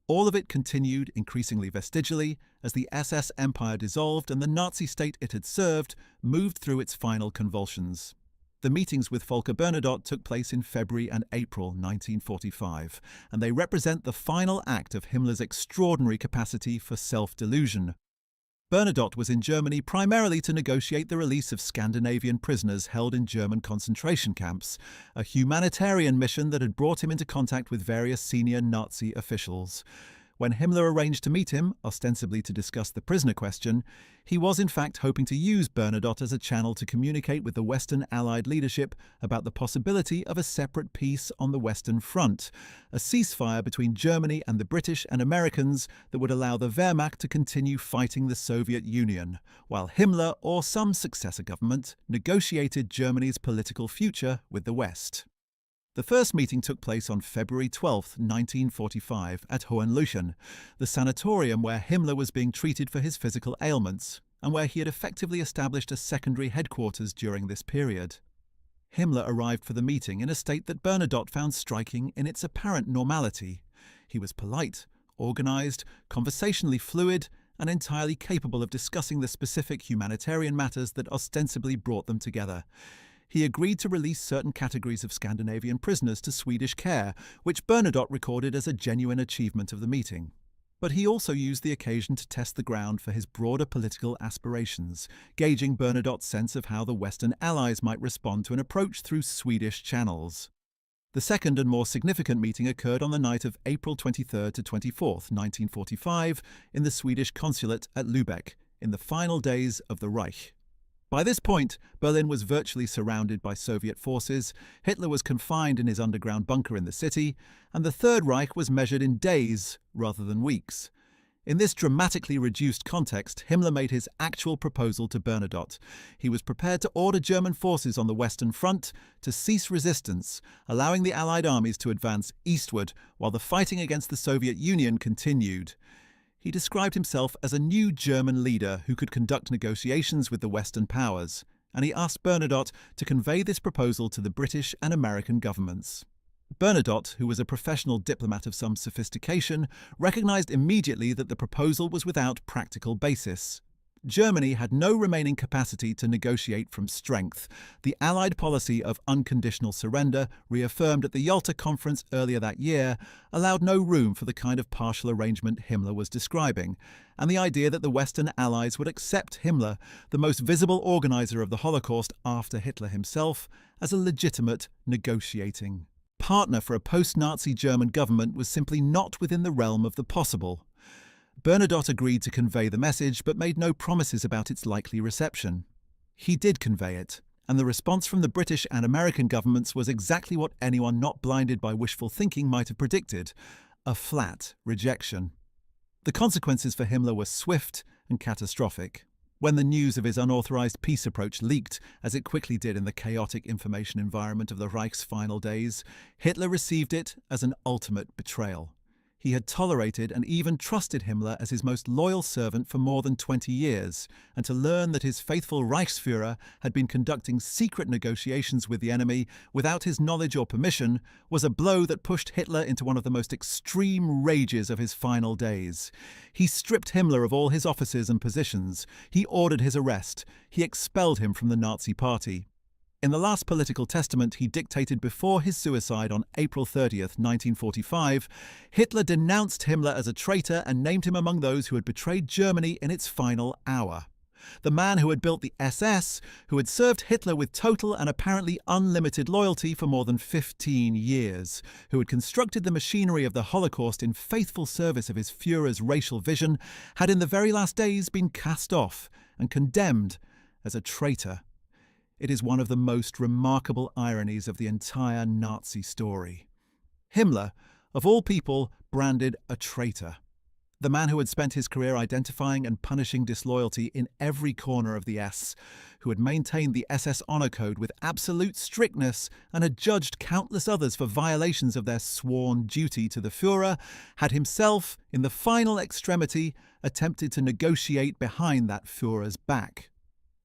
All of it continued increasingly vestigially as the SS empire dissolved and the Nazi state it had served moved through its final convulsions. The meetings with Volker Bernadotte took place in February and April 1945, and they represent the final act of Himmler's extraordinary capacity for self-delusion. Bernadotte was in Germany primarily to negotiate the release of Scandinavian prisoners held in German concentration camps, a humanitarian mission that had brought him into contact with various senior Nazi officials. When Himmler arranged to meet him, ostensibly to discuss the prisoner question, he was in fact hoping to use Bernadotte as a channel to communicate with the Western Allied leadership about the possibility of a separate peace on the Western Front, a ceasefire between Germany and the British and Americans that would allow the Wehrmacht to continue fighting the Soviet Union, while Himmler or some successor government negotiated Germany's political future with the West. The first meeting took place on February 12, 1945, at Hohenlohe, the sanatorium where Himmler was being treated for his physical ailments, and where he had effectively established a secondary headquarters during this period. Himmler arrived for the meeting in a state that Bernadotte found striking in its apparent normality. He was polite, organized, conversationally fluid, and entirely capable of discussing the specific humanitarian matters that ostensibly brought them together. He agreed to release certain categories of Scandinavian prisoners to Swedish care, which Bernadotte recorded as a genuine achievement of the meeting. But he also used the occasion to test the ground for his broader political aspirations, gauging Bernadotte's sense of how the Western Allies might respond to an approach through Swedish channels. The second and more significant meeting occurred on the night of April 23 to 24, 1945, in the Swedish consulate at Lübeck, in the final days of the Reich. By this point, Berlin was virtually surrounded by Soviet forces, Hitler was confined in his underground bunker in the city, and the Third Reich was measured in days rather than weeks. In this dramatically reduced context, Himmler made his actual proposal to Bernadotte. He was prepared to order German forces on the Western Front to cease resistance, allowing the Allied armies to advance eastward while the fighting against the Soviet Union continued. He described himself as a new German leader who could conduct negotiations with the Western powers, and he asked Bernadotte to convey this proposal to the British and American governments. Bernadotte, who was a professional diplomat of some sophistication, recognized immediately that the proposal was without practical basis. Germany had no remaining capacity to negotiate from strength. The Allied policy of unconditional surrender, reaffirmed at the Yalta Conference earlier that year, allowed no room for the kind of partial arrangement Himmler was describing, and the idea that the Western Allies would accept Himmler, the most visible organizer of the Holocaust after Hitler himself, as a legitimate negotiating partner for a post-Nazi German government was simply not within the realm of the possible. Bernadotte agreed to convey the message but made no promises about its likely reception. He did convey it, and the response from the British and American governments was exactly what anyone not blinded by wishful thinking might have predicted: a flat rejection. The consequences for Himmler were swift and catastrophic. When the news of his unauthorized peace approach leaked, as it quickly did in the chaotic information environment of the Reich's final days, Hitler received it as an ultimate betrayal. He had tolerated and even trusted Himmler as his most loyal servant for more than 20 years, and to learn that his faithful Reichsführer had been conducting secret negotiations with the enemy without his knowledge or permission was a blow that pushed Hitler into one of the most extreme rages of his final days. He stripped Himmler of all his offices and positions. He ordered his arrest. He expelled him from the Nazi Party. In the last political testament he dictated before his suicide on April 30, 1945, Hitler denounced Himmler as a traitor and named him among those who had betrayed Germany in its final hour. The man who had built the SS, who had served Hitler with total and apparently unlimited loyalty for more than 15 years, who had constructed the machinery of the Holocaust in faithful service of his Führer's racial vision, had in the very last days been cast off and condemned as a traitor. It is one of the most remarkable ironies of the entire Nazi story. Himmler, of all people, branded a traitor. The man who had spent his career identifying and punishing disloyalty in every corner of the S, who had maintained the SS honor code with absolute strictness and had judged countless others for violations of their sworn duty to the Führer, had himself, in the final extremity, attempted to negotiate behind that Führer's back.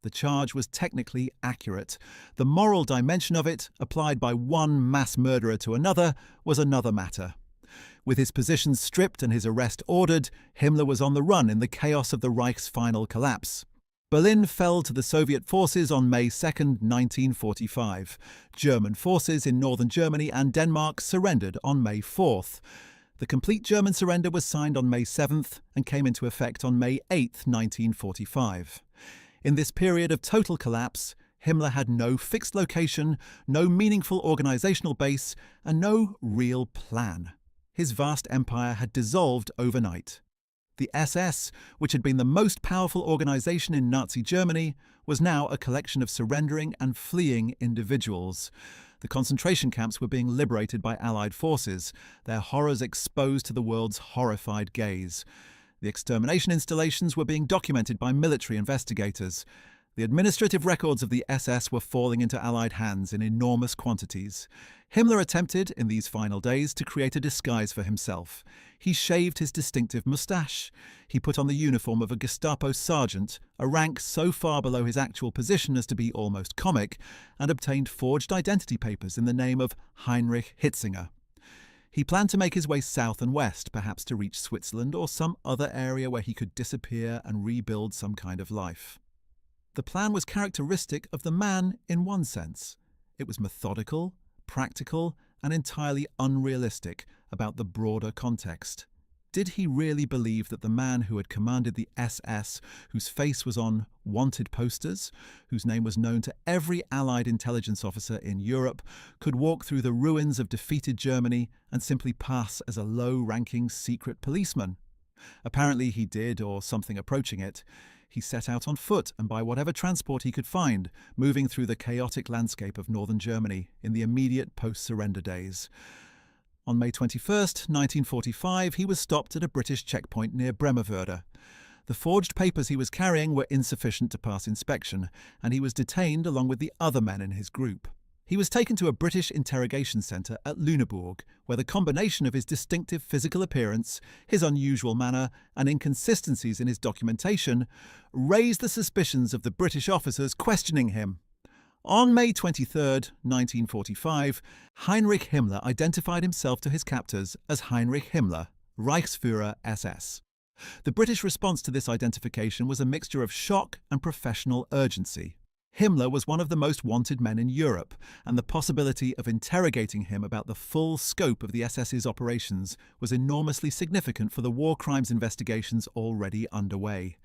The charge was technically accurate. The moral dimension of it, applied by one mass murderer to another, was another matter. With his position stripped and his arrest ordered, Himmler was on the run in the chaos of the Reich's final collapse. Berlin fell to the Soviet forces on May 2, 1945. German forces in northern Germany and Denmark surrendered on May 4th. The complete German surrender was signed on May 7th and came into effect on May 8, 1945. In this period of total collapse, Himmler had no fixed location, no meaningful organizational base, and no real plan. His vast empire had dissolved overnight. The SS, which had been the most powerful organization in Nazi Germany, was now a collection of surrendering and fleeing individuals. The concentration camps were being liberated by Allied forces, their horrors exposed to the world's horrified gaze. The extermination installations were being documented by military investigators. The administrative records of the SS were falling into Allied hands in enormous quantities. Himmler attempted, in these final days, to create a disguise for himself. He shaved his distinctive moustache. He put on the uniform of a Gestapo sergeant, a rank so far below his actual position as to be almost comic, and obtained forged identity papers in the name of Heinrich Himmler. He planned to make his way south and west, perhaps to reach Switzerland or some other area where he could disappear and rebuild some kind of life. The plan was characteristic of the man in one sense. It was methodical, practical, and entirely unrealistic about the broader context. Did he really believe that the man who had commanded the SS, whose face was on wanted posters, whose name was known to every Allied intelligence officer in Europe, could walk through the ruins of defeated Germany and simply pass as a low-ranking secret policeman? Apparently he did, or something approaching it. He set out on foot and by whatever transport he could find, moving through the chaotic landscape of northern Germany in the immediate post-surrender days. On May 21, 1945, he was stopped at a British checkpoint near Bremerwörde. The forged papers he was carrying were insufficient to pass inspection, and he was detained along with the other men in his group. He was taken to a British interrogation centre at Lüneburg, where the combination of his distinctive physical appearance, his unusual manner, and inconsistencies in his documentation raised the suspicions of the British officers questioning him. On May 23, 1945, Heinrich Himmler identified himself to his captors as Heinrich Himmler, Reichsführer SS. The British response to this identification was a mixture of shock and professional urgency. Himmler was one of the most wanted men in Europe, and the possibility of interrogating him about the full scope of the SS's operations was enormously significant for the war crimes investigations already underway.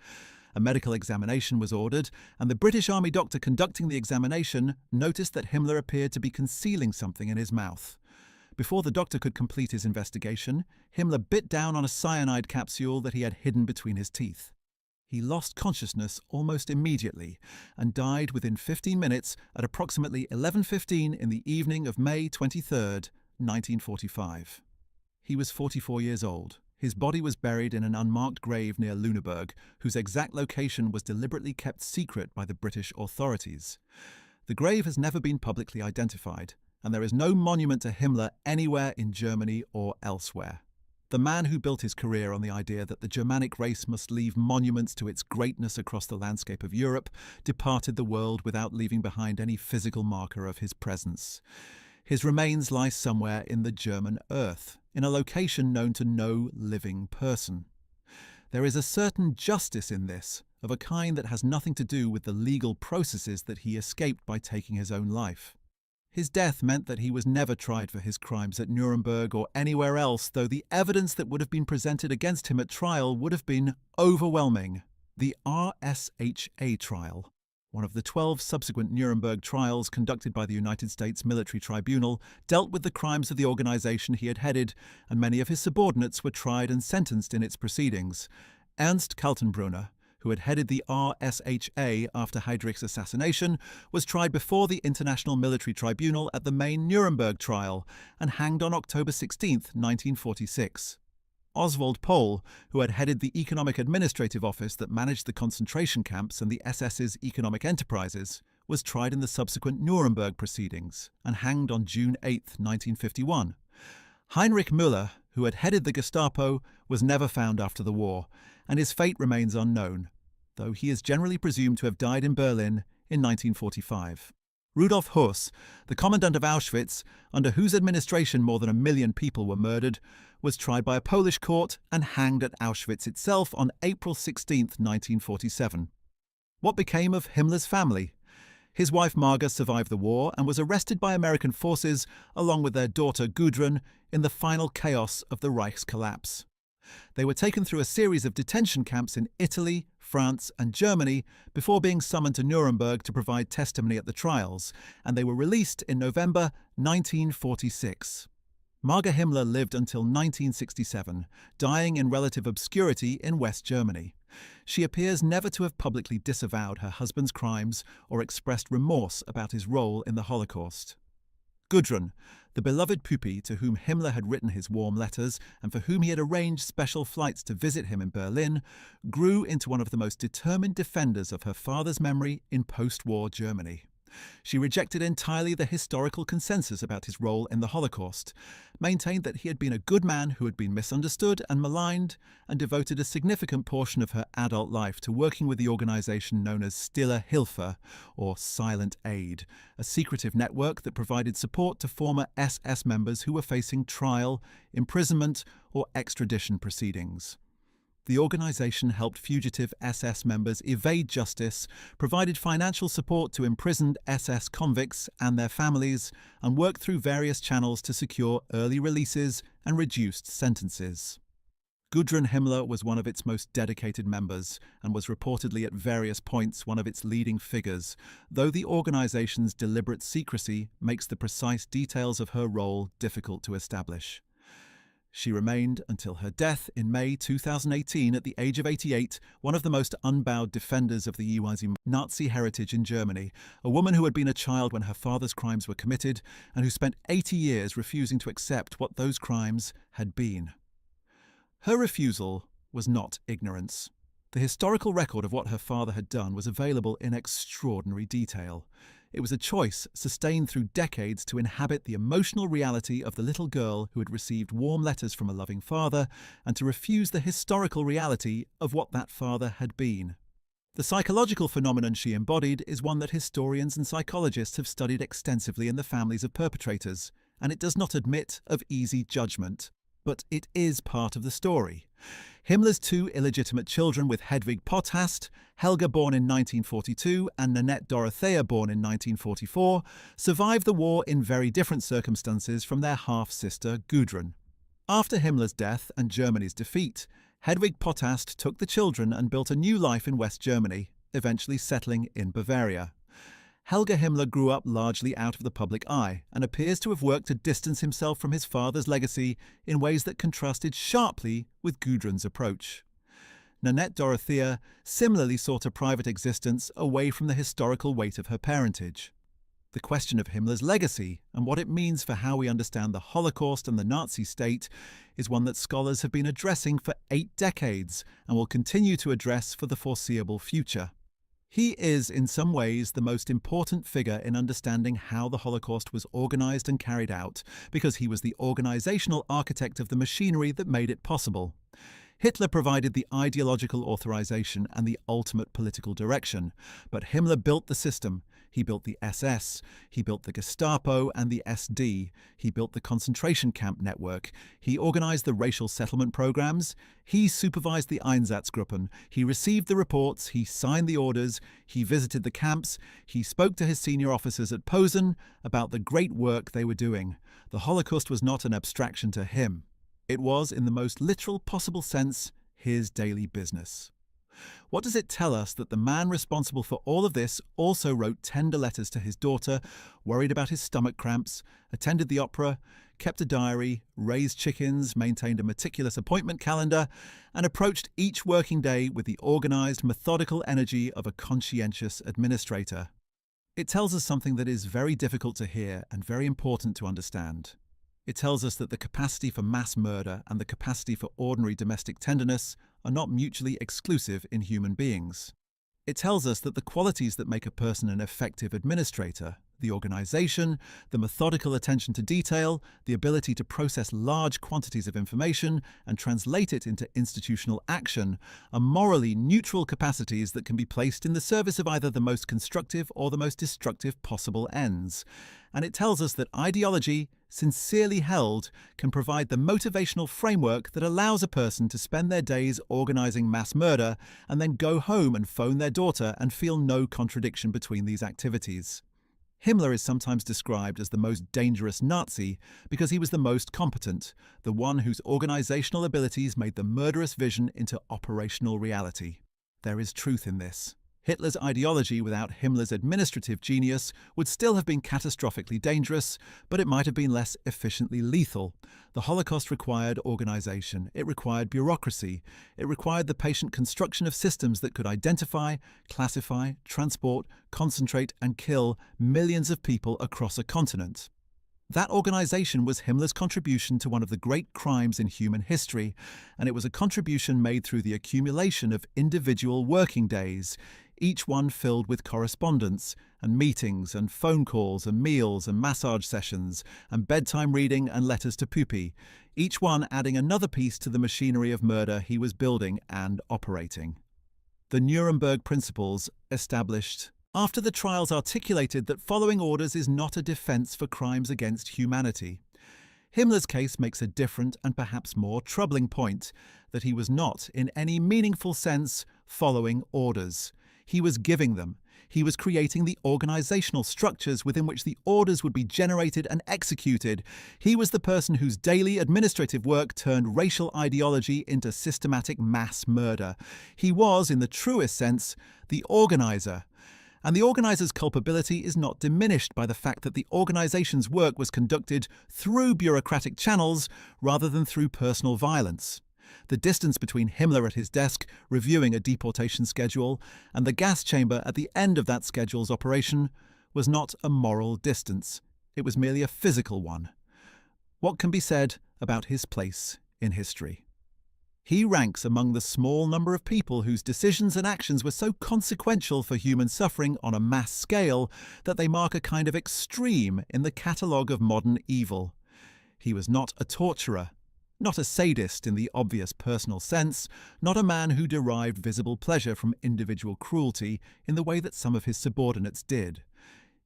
A medical examination was ordered, and the British Army doctor conducting the examination noticed that Himmler appeared to be concealing something in his mouth. Before the doctor could complete his investigation, Himmler bit down on a cyanide capsule that he had hidden between his teeth. He lost consciousness almost immediately and died within 15 minutes at approximately 11:15 in the evening of May 23, 1945. He was 44 years old. His body was buried in an unmarked grave near Lüneburg, whose exact location was deliberately kept secret by the British authorities. The grave has never been publicly identified, and there is no monument to Himmler anywhere in Germany or elsewhere. The man who built his career on the idea that the Germanic race must leave monuments to its greatness across the landscape of Europe departed the world without leaving behind any physical marker of his presence. His remains lie somewhere in the German earth, in a location known to no living person. There is a certain justice in this, of a kind that has nothing to do with the legal processes that he escaped by taking his own life. His death meant that he was never tried for his crimes at Nuremberg or anywhere else, though the evidence that would have been presented against him at trial would have been overwhelming. The RSHA trial, one of the 12 subsequent Nuremberg trials conducted by the United States Military Tribunal, dealt with the crimes of the organization he had headed, and many of his subordinates were tried and sentenced in its proceedings. Ernst Kaltenbrunner, who had headed the RSHA after Heydrich's assassination, was tried before the International Military Tribunal at the main Nuremberg trial and hanged on October 16, 1946. Oswald Pohl, who had headed the Economic Administrative Office that managed the concentration camps and the SS's economic enterprises, was tried in the subsequent Nuremberg proceedings and hanged on June 8, 1951. Heinrich Müller, who had headed the Gestapo, was never found after the war, and his fate remains unknown, though he is generally presumed to have died in Berlin in 1945. Rudolf Höss, the commandant of Auschwitz, under whose administration more than 1 million people were murdered, was tried by a Polish court and hanged at Auschwitz itself on April 16, 1947. What became of Himmler's family? His wife Marga survived the war and was arrested by American forces along with their daughter Gudrun in the final chaos of the Reich's collapse. They were taken through a series of detention camps in Italy, France, and Germany before being summoned to Nuremberg to provide testimony at the trials, and they were released in November 1946. Marga Himmler lived until 1967, dying in relative obscurity in West Germany. She appears never to have publicly disavowed her husband's crimes or expressed remorse about his role in the Holocaust. Gudrun, the beloved puppy to whom Himmler had written his warm letters and for whom he had arranged special flights to visit him in Berlin, grew into one of the most determined defenders of her father's memory in post-war Germany. She rejected entirely the historical consensus about his role in the Holocaust, maintained that he had been a good man who had been misunderstood and maligned, and devoted a significant portion of her adult life to working with the organization known as Stille Hilfe, or Silent Aid, a secretive network that provided support to former SS members who were facing trial, imprisonment, or extradition proceedings. The organization helped fugitive SS members evade justice, provided financial support to imprisoned SS convicts and their families, and worked through various channels to secure early releases and reduced sentences. Gudrun Himmler was one of its most dedicated members and was reportedly at various points one of its leading figures, though the organization's deliberate secrecy makes the precise details of her role difficult to establish. She remained until her death in May 2018 at the age of 88, one of the most unbowed defenders of the Nazi heritage in Germany, a woman who had been a child when her father's crimes were committed and who spent 80 years refusing to accept what those crimes had been. Her refusal was not ignorance. The historical record of what her father had done was available in extraordinary detail. It was a choice sustained through decades to inhabit the emotional reality of the little girl who had received warm letters from a loving father and to refuse the historical reality of what that father had been. The psychological phenomenon she embodied is one that historians and psychologists have studied extensively in the families of perpetrators, and it does not admit of easy judgment. But it is part of the story. Himmler's two illegitimate children with Hedwig Potthast, Helga born in 1942 and Nanette Dorothea born in 1944, survived the war in very different circumstances from their half-sister Gudrun. After Himmler's death and Germany's defeat, Hedwig Potthast took the children and built a new life in West Germany, eventually settling in Bavaria. Helga Himmler grew up largely out of the public eye and appears to have worked to distance himself from his father's legacy in ways that contrasted sharply with Gudrun's approach. Nanette Dorothea similarly sought a private existence away from the historical weight of her parentage. The question of Himmler's legacy and what it means for how we understand the Holocaust and the Nazi state is one that scholars have been addressing for 8 decades and will continue to address for the foreseeable future. He is, in some ways, the most important figure in understanding how the Holocaust was organized and carried out, because he was the organizational architect of the machinery that made it possible. Hitler provided the ideological authorization and the ultimate political direction, but Himmler built the system. He built the SS, he built the Gestapo and the SD, he built the concentration camp network, he organized the racial settlement programs, he supervised the Einsatzgruppen, he received the reports, he signed the orders, he visited the camps, he spoke to his senior officers at Posen about the great work they were doing. The Holocaust was not an abstraction to him. It was, in the most literal possible sense, his daily business. What does it tell us that the man responsible for all of this also wrote tender letters to his daughter, worried about his stomach cramps, attended the opera, kept a diary, raised chickens, maintained a meticulous appointment calendar, and approached each working day with the organized, methodical energy of a conscientious administrator? It tells us something that is very difficult to hear and very important to understand. It tells us that the capacity for mass murder and the capacity for ordinary domestic tenderness are not mutually exclusive in human beings. It tells us that the qualities that make a person an effective administrator, the organization, the methodical attention to detail, the ability to process large quantities of information and translate it into institutional action, are morally neutral capacities that can be placed in the service of either the most constructive or the most destructive possible ends. And it tells us that ideology, sincerely held, can provide the motivational framework that allows a person to spend their days organizing mass murder and then go home and phone their daughter and feel no contradiction between these activities. Himmler is sometimes described as the most dangerous Nazi because he was the most competent, the one whose organizational abilities made the murderous vision into operational reality. There is truth in this. Hitler's ideology without Himmler's administrative genius would still have been catastrophically dangerous, but it might have been less efficiently lethal. The Holocaust required organization, it required bureaucracy, it required the patient construction of systems that could identify, classify, transport, concentrate, and kill millions of people across a continent. That organization was Himmler's contribution to one of the great crimes in human history, and it was a contribution made through the accumulation of individual working days, each one filled with correspondence and meetings and phone calls and meals and massage sessions and bedtime reading and letters to Puppy, each one adding another piece to the machinery of murder he was building and operating. The Nuremberg Principles established after the trials articulated that following orders is not a defense for crimes against humanity. Himmler's case makes a different and perhaps more troubling point, that he was not, in any meaningful sense, following orders. He was giving them. He was creating the organizational structures within which the orders would be generated and executed. He was the person whose daily administrative work turned racial ideology into systematic mass murder. He was, in the truest sense, the organizer. And the organizer's culpability is not diminished by the fact that the organization's work was conducted through bureaucratic channels rather than through personal violence. The distance between Himmler at his desk, reviewing a deportation schedule, and the gas chamber at the end of that schedule's operation was not a moral distance. It was merely a physical one. What can be said about his place in history? He ranks among the small number of people whose decisions and actions were so consequential for human suffering on a mass scale that they mark a kind of extreme in the catalogue of modern evil. He was not a torturer, not a sadist in the obvious personal sense, not a man who derived visible pleasure from individual cruelty in the way that some of his subordinates did.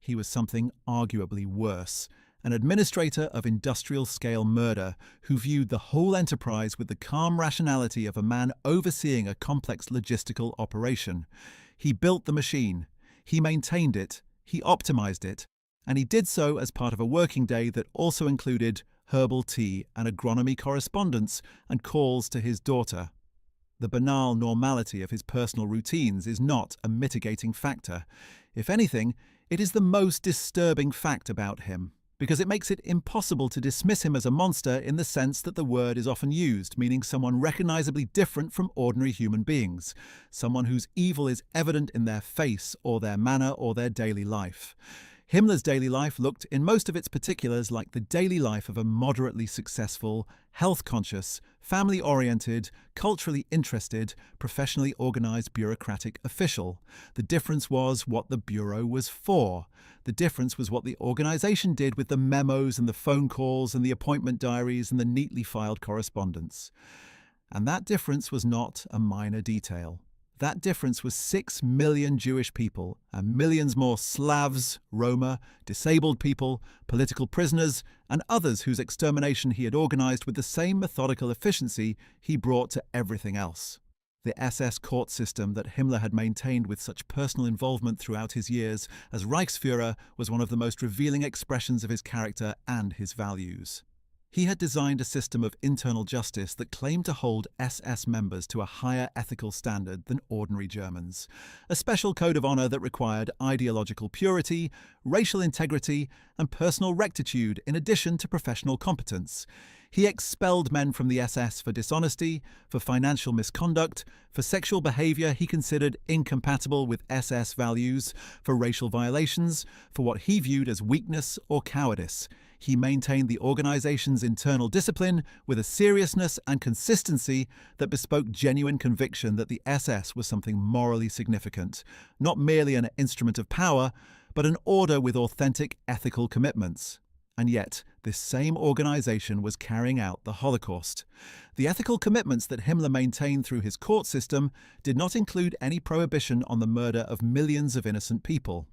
He was something arguably worse, an administrator of industrial-scale murder who viewed the whole enterprise with the calm rationality of a man overseeing a complex logistical operation. He built the machine, he maintained it, he optimized it, and he did so as part of a working day that also included herbal tea and agronomy correspondence and calls to his daughter. The banal normality of his personal routines is not a mitigating factor. If anything, it is the most disturbing fact about him, because it makes it impossible to dismiss him as a monster in the sense that the word is often used, meaning someone recognizably different from ordinary human beings, someone whose evil is evident in their face or their manner or their daily life. Himmler's daily life looked, in most of its particulars, like the daily life of a moderately successful, health-conscious, family-oriented, culturally interested, professionally organized bureaucratic official. The difference was what the bureau was for. The difference was what the organization did with the memos and the phone calls and the appointment diaries and the neatly filed correspondence. And that difference was not a minor detail. That difference was 6 million Jewish people and millions more Slavs, Roma, disabled people, political prisoners, and others whose extermination he had organized with the same methodical efficiency he brought to everything else. The SS court system that Himmler had maintained with such personal involvement throughout his years as Reichsführer was one of the most revealing expressions of his character and his values. He had designed a system of internal justice that claimed to hold SS members to a higher ethical standard than ordinary Germans, a special code of honor that required ideological purity, racial integrity, and personal rectitude in addition to professional competence. He expelled men from the SS for dishonesty, for financial misconduct, for sexual behavior he considered incompatible with SS values, for racial violations, for what he viewed as weakness or cowardice. He maintained the organization's internal discipline with a seriousness and consistency that bespoke genuine conviction that the SS was something morally significant, not merely an instrument of power, but an order with authentic ethical commitments. And yet, this same organization was carrying out the Holocaust. The ethical commitments that Himmler maintained through his court system did not include any prohibition on the murder of millions of innocent people.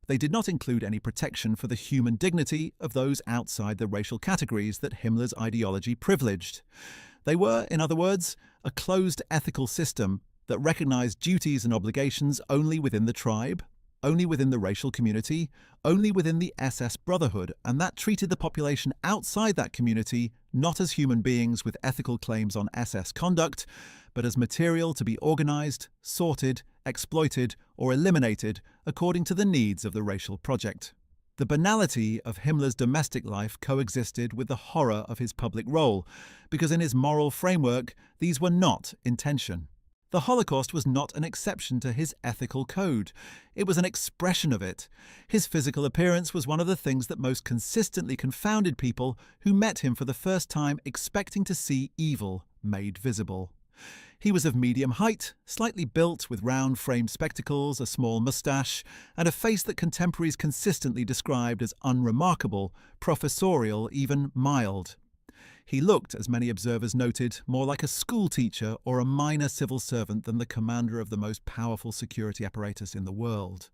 They did not include any protection for the human dignity of those outside the racial categories that Himmler's ideology privileged. They were, in other words, a closed ethical system that recognized duties and obligations only within the tribe, only within the racial community, only within the SS Brotherhood, and that treated the population outside that community not as human beings with ethical claims on SS conduct, but as material to be organized, sorted, exploited, or eliminated according to the needs of the racial project. The banality of Himmler's domestic life coexisted with the horror of his public role, because in his moral framework, these were not in tension. The Holocaust was not an exception to his ethical code. It was an expression of it. His physical appearance was one of the things that most consistently confounded people who met him for the first time expecting to see evil made visible. He was of medium height, slightly built with round-framed spectacles, a small moustache, and a face that contemporaries consistently described as unremarkable, professorial, even mild. He looked, as many observers noted, more like a schoolteacher or a minor civil servant than the commander of the most powerful security apparatus in the world.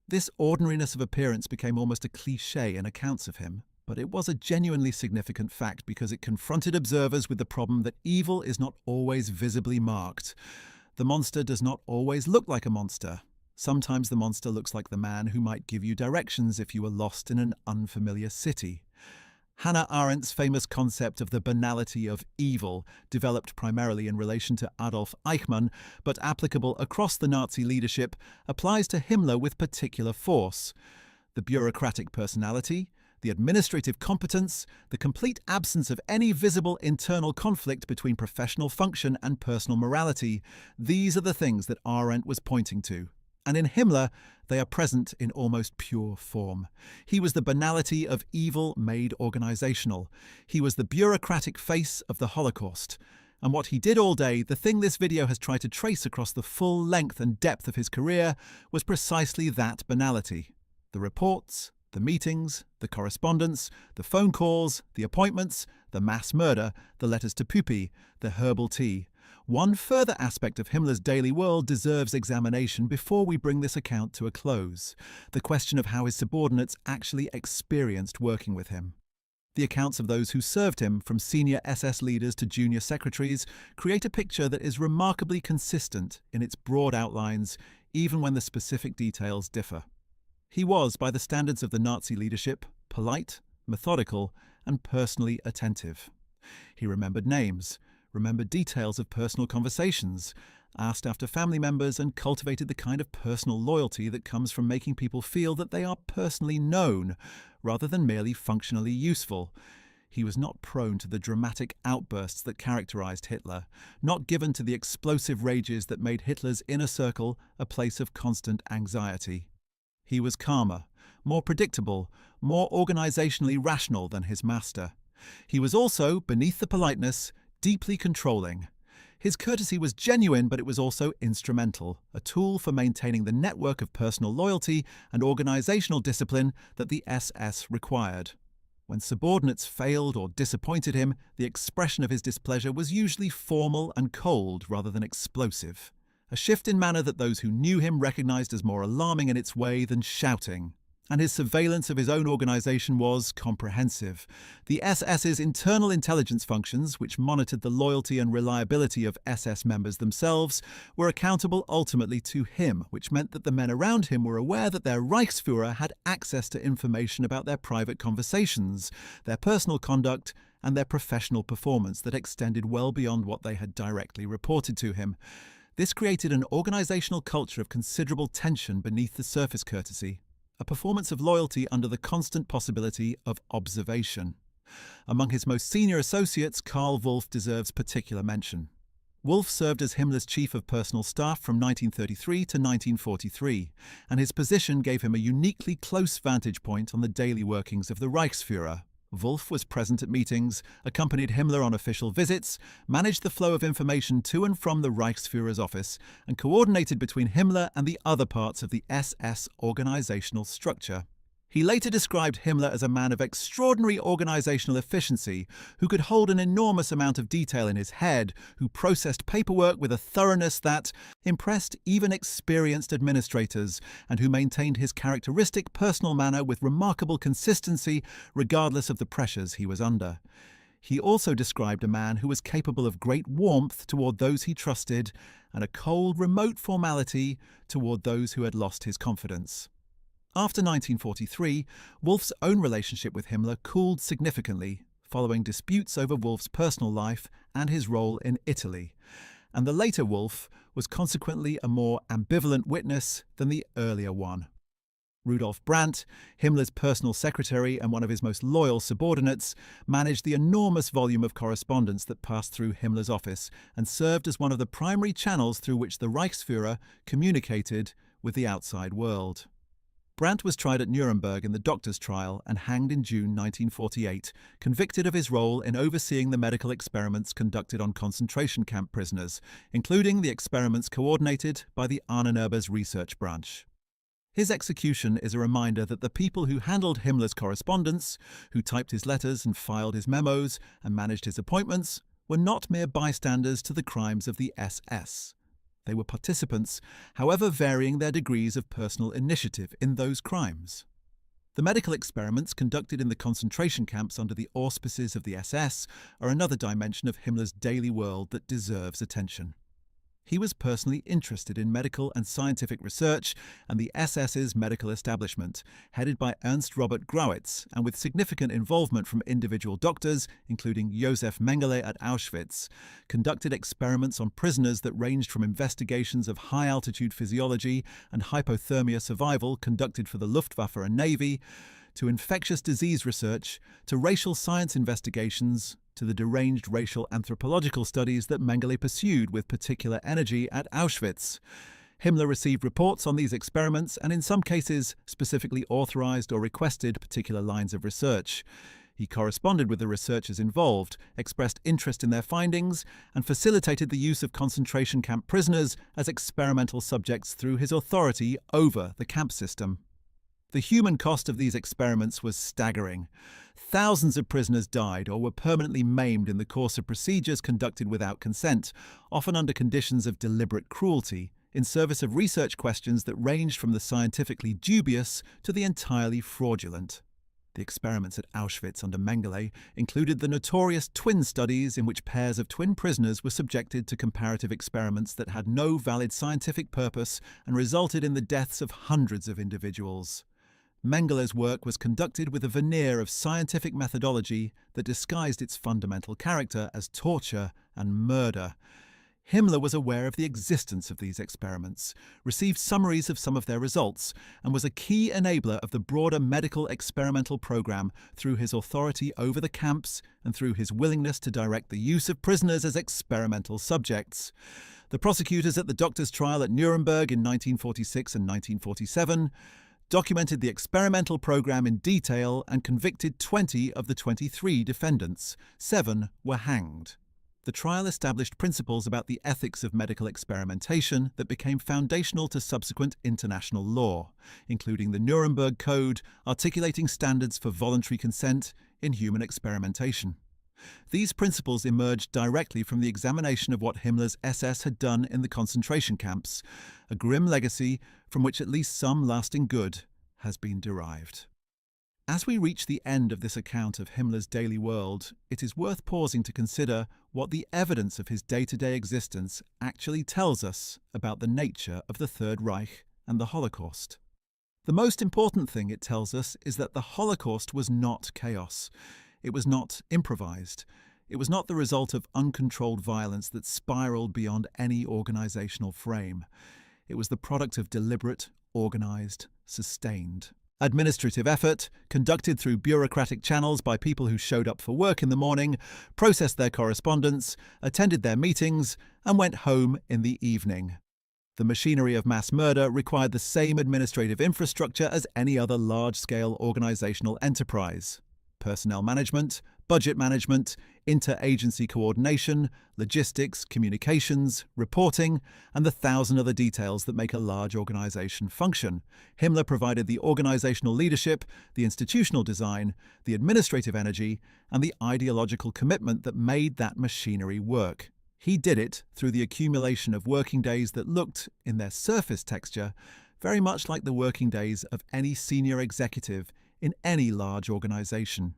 This ordinariness of appearance became almost a cliché in accounts of him, but it was a genuinely significant fact because it confronted observers with the problem that evil is not always visibly marked. The monster does not always look like a monster. Sometimes the monster looks like the man who might give you directions if you were lost in an unfamiliar city. Hannah Arendt's famous concept of the banality of evil, developed primarily in relation to Adolf Eichmann, but applicable across the Nazi leadership, applies to Himmler with particular force. The bureaucratic personality, the administrative competence, the complete absence of any visible internal conflict between professional function and personal morality, these are the things that Arendt was pointing to. And in Himmler, they are present in almost pure form. He was the banality of evil made organizational. He was the bureaucratic face of the Holocaust. And what he did all day, the thing this video has tried to trace across the full length and depth of his career, was precisely that banality. The reports, the meetings, the correspondence, the phone calls, the appointments, the mass murder, the letters to Pupi, the herbal tea. One further aspect of Himmler's daily world deserves examination before we bring this account to a close: the question of how his subordinates actually experienced working with him. The accounts of those who served him, from senior SS leaders to junior secretaries, create a picture that is remarkably consistent in its broad outlines, even when the specific details differ. He was, by the standards of the Nazi leadership, polite, methodical, and personally attentive. He remembered names, remembered details of personal conversations, asked after family members, and cultivated the kind of personal loyalty that comes from making people feel that they are personally known, rather than merely functionally useful. He was not prone to the dramatic outbursts that characterized Hitler, not given to the explosive rages that made Hitler's inner circle a place of constant anxiety. He was calmer, more predictable, more organizationally rational than his master. He was also, beneath the politeness, deeply controlling. His courtesy was genuine, but it was also instrumental, a tool for maintaining the network of personal loyalty and organizational discipline that the SS required. When subordinates failed or disappointed him, the expression of his displeasure was usually formal and cold rather than explosive, a shift in manner that those who knew him recognized as more alarming in its way than shouting. And his surveillance of his own organization was comprehensive. The SS's internal intelligence functions, which monitored the loyalty and reliability of SS members themselves, were accountable ultimately to him, which meant that the men around him were aware that their Reichsführer had access to information about their private conversations, their personal conduct, and their professional performance that extended well beyond what they had directly reported to him. This created an organizational culture of considerable tension beneath the surface courtesy, a performance of loyalty under the constant possibility of observation. Among his most senior associates, Karl Wolff deserves particular mention. Wolff served as Himmler's chief of personal staff from 1933 to 1943, and his position gave him a uniquely close vantage point on the daily workings of the Reichsführer. Wolff was present at meetings, accompanied Himmler on official visits, managed the flow of information to and from the Reichsführer's office, and coordinated between Himmler and the other parts of the SS organizational structure. He later described Himmler as a man of extraordinary organizational efficiency, who could hold an enormous amount of detail in his head, who processed paperwork with a thoroughness that impressed even experienced administrators, and who maintained his characteristic personal manner with remarkable consistency regardless of the pressures he was under. He also described a man who was capable of great warmth toward those he trusted and a cold, remote formality toward those who had lost his confidence. After 1943, Wolff's own relationship with Himmler cooled significantly, following disputes over Wolff's personal life and his role in Italy, and the later Wolff was consequently a more ambivalent witness than the earlier one. Rudolf Brandt, Himmler's personal secretary and one of his most loyal subordinates, managed the enormous volume of correspondence that passed through Himmler's office and served as one of the primary channels through which the Reichsführer communicated with the outside world. Brandt was tried at Nuremberg in the doctor's trial and hanged in June 1948, convicted of his role in overseeing the medical experiments conducted on concentration camp prisoners, including the experiments coordinated by the Ahnenerbe's research branch. His execution is a reminder that the people who handled Himmler's correspondence, who typed his letters and filed his memos and managed his appointments, were not mere bystanders to the crimes of the SS. They were participants, however varying their degrees of personal initiative in those crimes. The medical experiments conducted in the concentration camps under the auspices of the SS are another dimension of Himmler's daily world that deserves attention. He was personally interested in medical and scientific research and the SS's medical establishment, headed by Ernst Robert Grawitz, and with significant involvement from individual doctors, including Josef Mengele at Auschwitz, conducted experiments on prisoners that ranged from investigations of high-altitude physiology and hypothermia survival conducted for the Luftwaffe and Navy, to infectious disease research, to racial science investigations, to the deranged racial anthropological studies that Mengele pursued with particular energy at Auschwitz. Himmler received reports on these experiments and in some cases specifically authorized or requested particular lines of research. He corresponded with the researchers involved, expressed interest in their findings, and facilitated the use of concentration camp prisoners as experimental subjects through his authority over the camp system. The human cost of these experiments was staggering. Thousands of prisoners died or were permanently maimed in the course of procedures conducted without consent, often under conditions of deliberate cruelty, in service of research questions that ranged from the scientifically dubious to the entirely fraudulent. The experiments at Auschwitz under Mengele included the notorious twin studies in which pairs of twin prisoners were subjected to comparative experiments that had no valid scientific purpose and resulted in the deaths of hundreds of individuals. Mengele's work was conducted with a veneer of scientific methodology that disguised its fundamental character as torture and murder. Himmler was aware of the existence of these experiments, received summaries of some of their results, and was a key enabler of the broader medical experimental program through his authority over the camps and through his willingness to direct the use of prisoners as experimental subjects. The prosecutors at the doctor's trial at Nuremberg in 1946 and 1947 documented the experimental program in detail and convicted 20 of the 23 defendants. 7 were hanged. The trial established principles about the ethics of medical experimentation that became foundational to subsequent international law, including the Nuremberg Code, articulating standards for voluntary consent in human experimentation. These principles emerged directly from the examination of what Himmler's SS had done in the concentration camps, a grim legacy from which at least some lasting good has been derived. As we reach the end of this account of Himmler's daily world, it is worth pausing to consider what the evidence of his day-to-day existence actually tells us about the nature of the Third Reich and the Holocaust. The most important thing it tells us is that the Holocaust was not chaos. It was not improvised. It was not the result of uncontrolled violence that spiraled beyond any organizational frame. It was the product of deliberate, organized, sustained administrative effort, conducted through bureaucratic channels by people who showed up for work in the morning, processed their correspondence, attended their meetings, and went home in the evening. The machinery of mass murder required the same administrative infrastructure as any other large-scale organizational enterprise: personnel management, budget management, interagency coordination, logistics, communications, reporting, and the thousand other details that make a large organization function. Himmler provided the organizational leadership, the institutional design, the administrative energy, and the ideological commitment that made that machinery work. He did it through the accumulation of working days that looked, in their surface texture, very much like the working days of any senior executive in any large organization.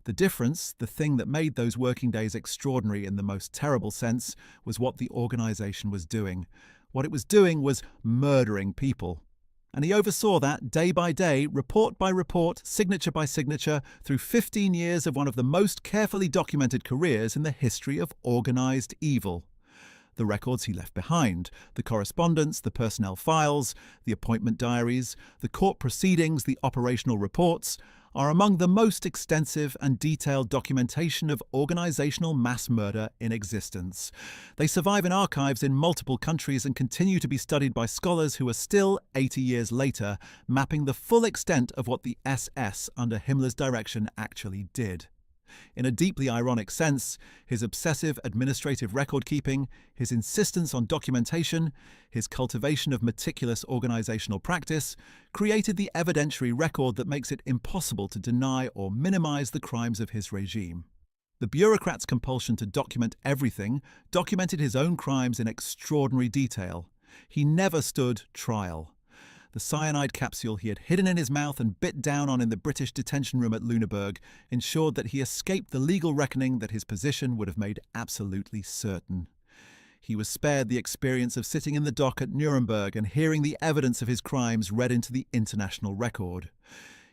The difference, the thing that made those working days extraordinary in the most terrible sense, was what the organization was doing. What it was doing was murdering people. And he oversaw that day by day, report by report, signature by signature, through 15 years of one of the most carefully documented careers in the history of organized evil. The records he left behind, the correspondence, the personnel files, the appointment diaries, the court proceedings, the operational reports, are among the most extensive and detailed documentation of organizational mass murder in existence. They survive in archives in multiple countries and continue to be studied by scholars who are still, 80 years later, mapping the full extent of what the SS under Himmler's direction actually did. In a deeply ironic sense, his obsessive administrative record-keeping, his insistence on documentation, his cultivation of meticulous organizational practice, created the evidentiary record that makes it impossible to deny or minimize the crimes of his regime. The bureaucrat's compulsion to document everything documented his own crimes in extraordinary detail. He never stood trial. The cyanide capsule he had hidden in his mouth and bit down on in the British detention room at Lüneburg ensured that he escaped the legal reckoning that his position would have made absolutely certain. He was spared the experience of sitting in the dock at Nuremberg and hearing the evidence of his crimes read into the international record.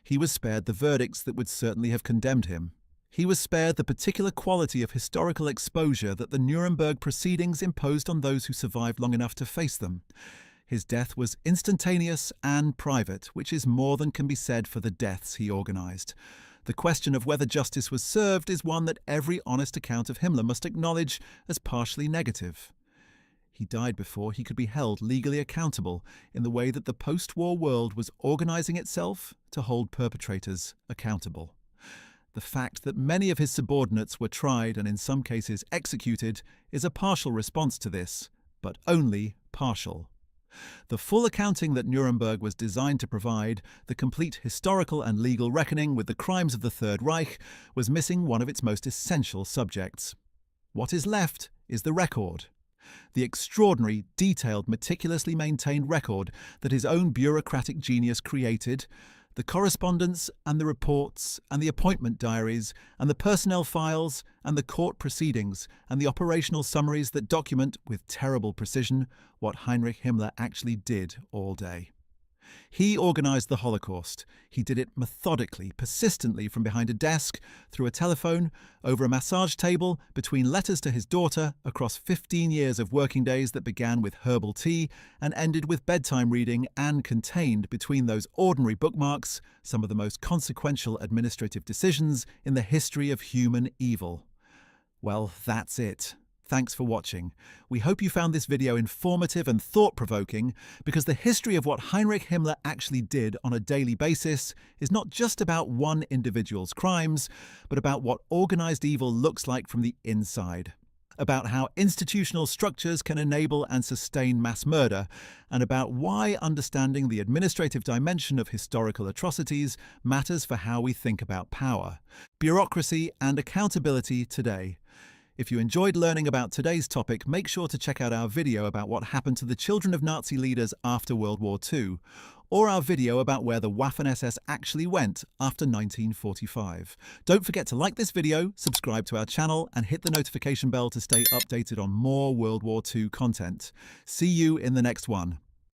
He was spared the verdicts that would certainly have condemned him. He was spared the particular quality of historical exposure that the Nuremberg proceedings imposed on those who survived long enough to face them. His death was instantaneous and private, which is more than can be said for the deaths he organized. The question of whether justice was served is one that every honest account of Himmler must acknowledge as partially negative. He died before he could be held legally accountable in the way that the post-war world was organizing itself to hold perpetrators accountable. The fact that many of his subordinates were tried and in some cases executed is a partial response to this, but only partial. The full accounting that Nuremberg was designed to provide, the complete historical and legal reckoning with the crimes of the Third Reich, was missing one of its most essential subjects. What is left is the record. The extraordinary, detailed, meticulously maintained record that his own bureaucratic genius created, the correspondence and the reports and the appointment diaries and the personnel files and the court proceedings and the operational summaries that document with terrible precision what Heinrich Himmler actually did all day. He organized the Holocaust. He did it methodically, persistently from behind a desk, through a telephone, over a massage table, between letters to his daughter, across 15 years of working days that began with herbal tea and ended with bedtime reading, and contained between those ordinary bookmarks some of the most consequential administrative decisions in the history of human evil. Well, that's it. Thanks for watching. We hope you found this video informative and thought-provoking, because the history of what Heinrich Himmler actually did on a daily basis is not just about one individual's crimes, but about what organized evil looks like from the inside, about how institutional structures can enable and sustain mass murder, and about why understanding the administrative dimension of historical atrocities matters for how we think about power, bureaucracy, and accountability today. If you enjoyed learning about today's topic, make sure to check out our video about what happened to the children of Nazi leaders after World War II, or our video about where the Waffen-SS actually went after 1945. Don't forget to like this video, subscribe to our channel, and hit the notification bell to stay updated on more World War II content. See you in the next one.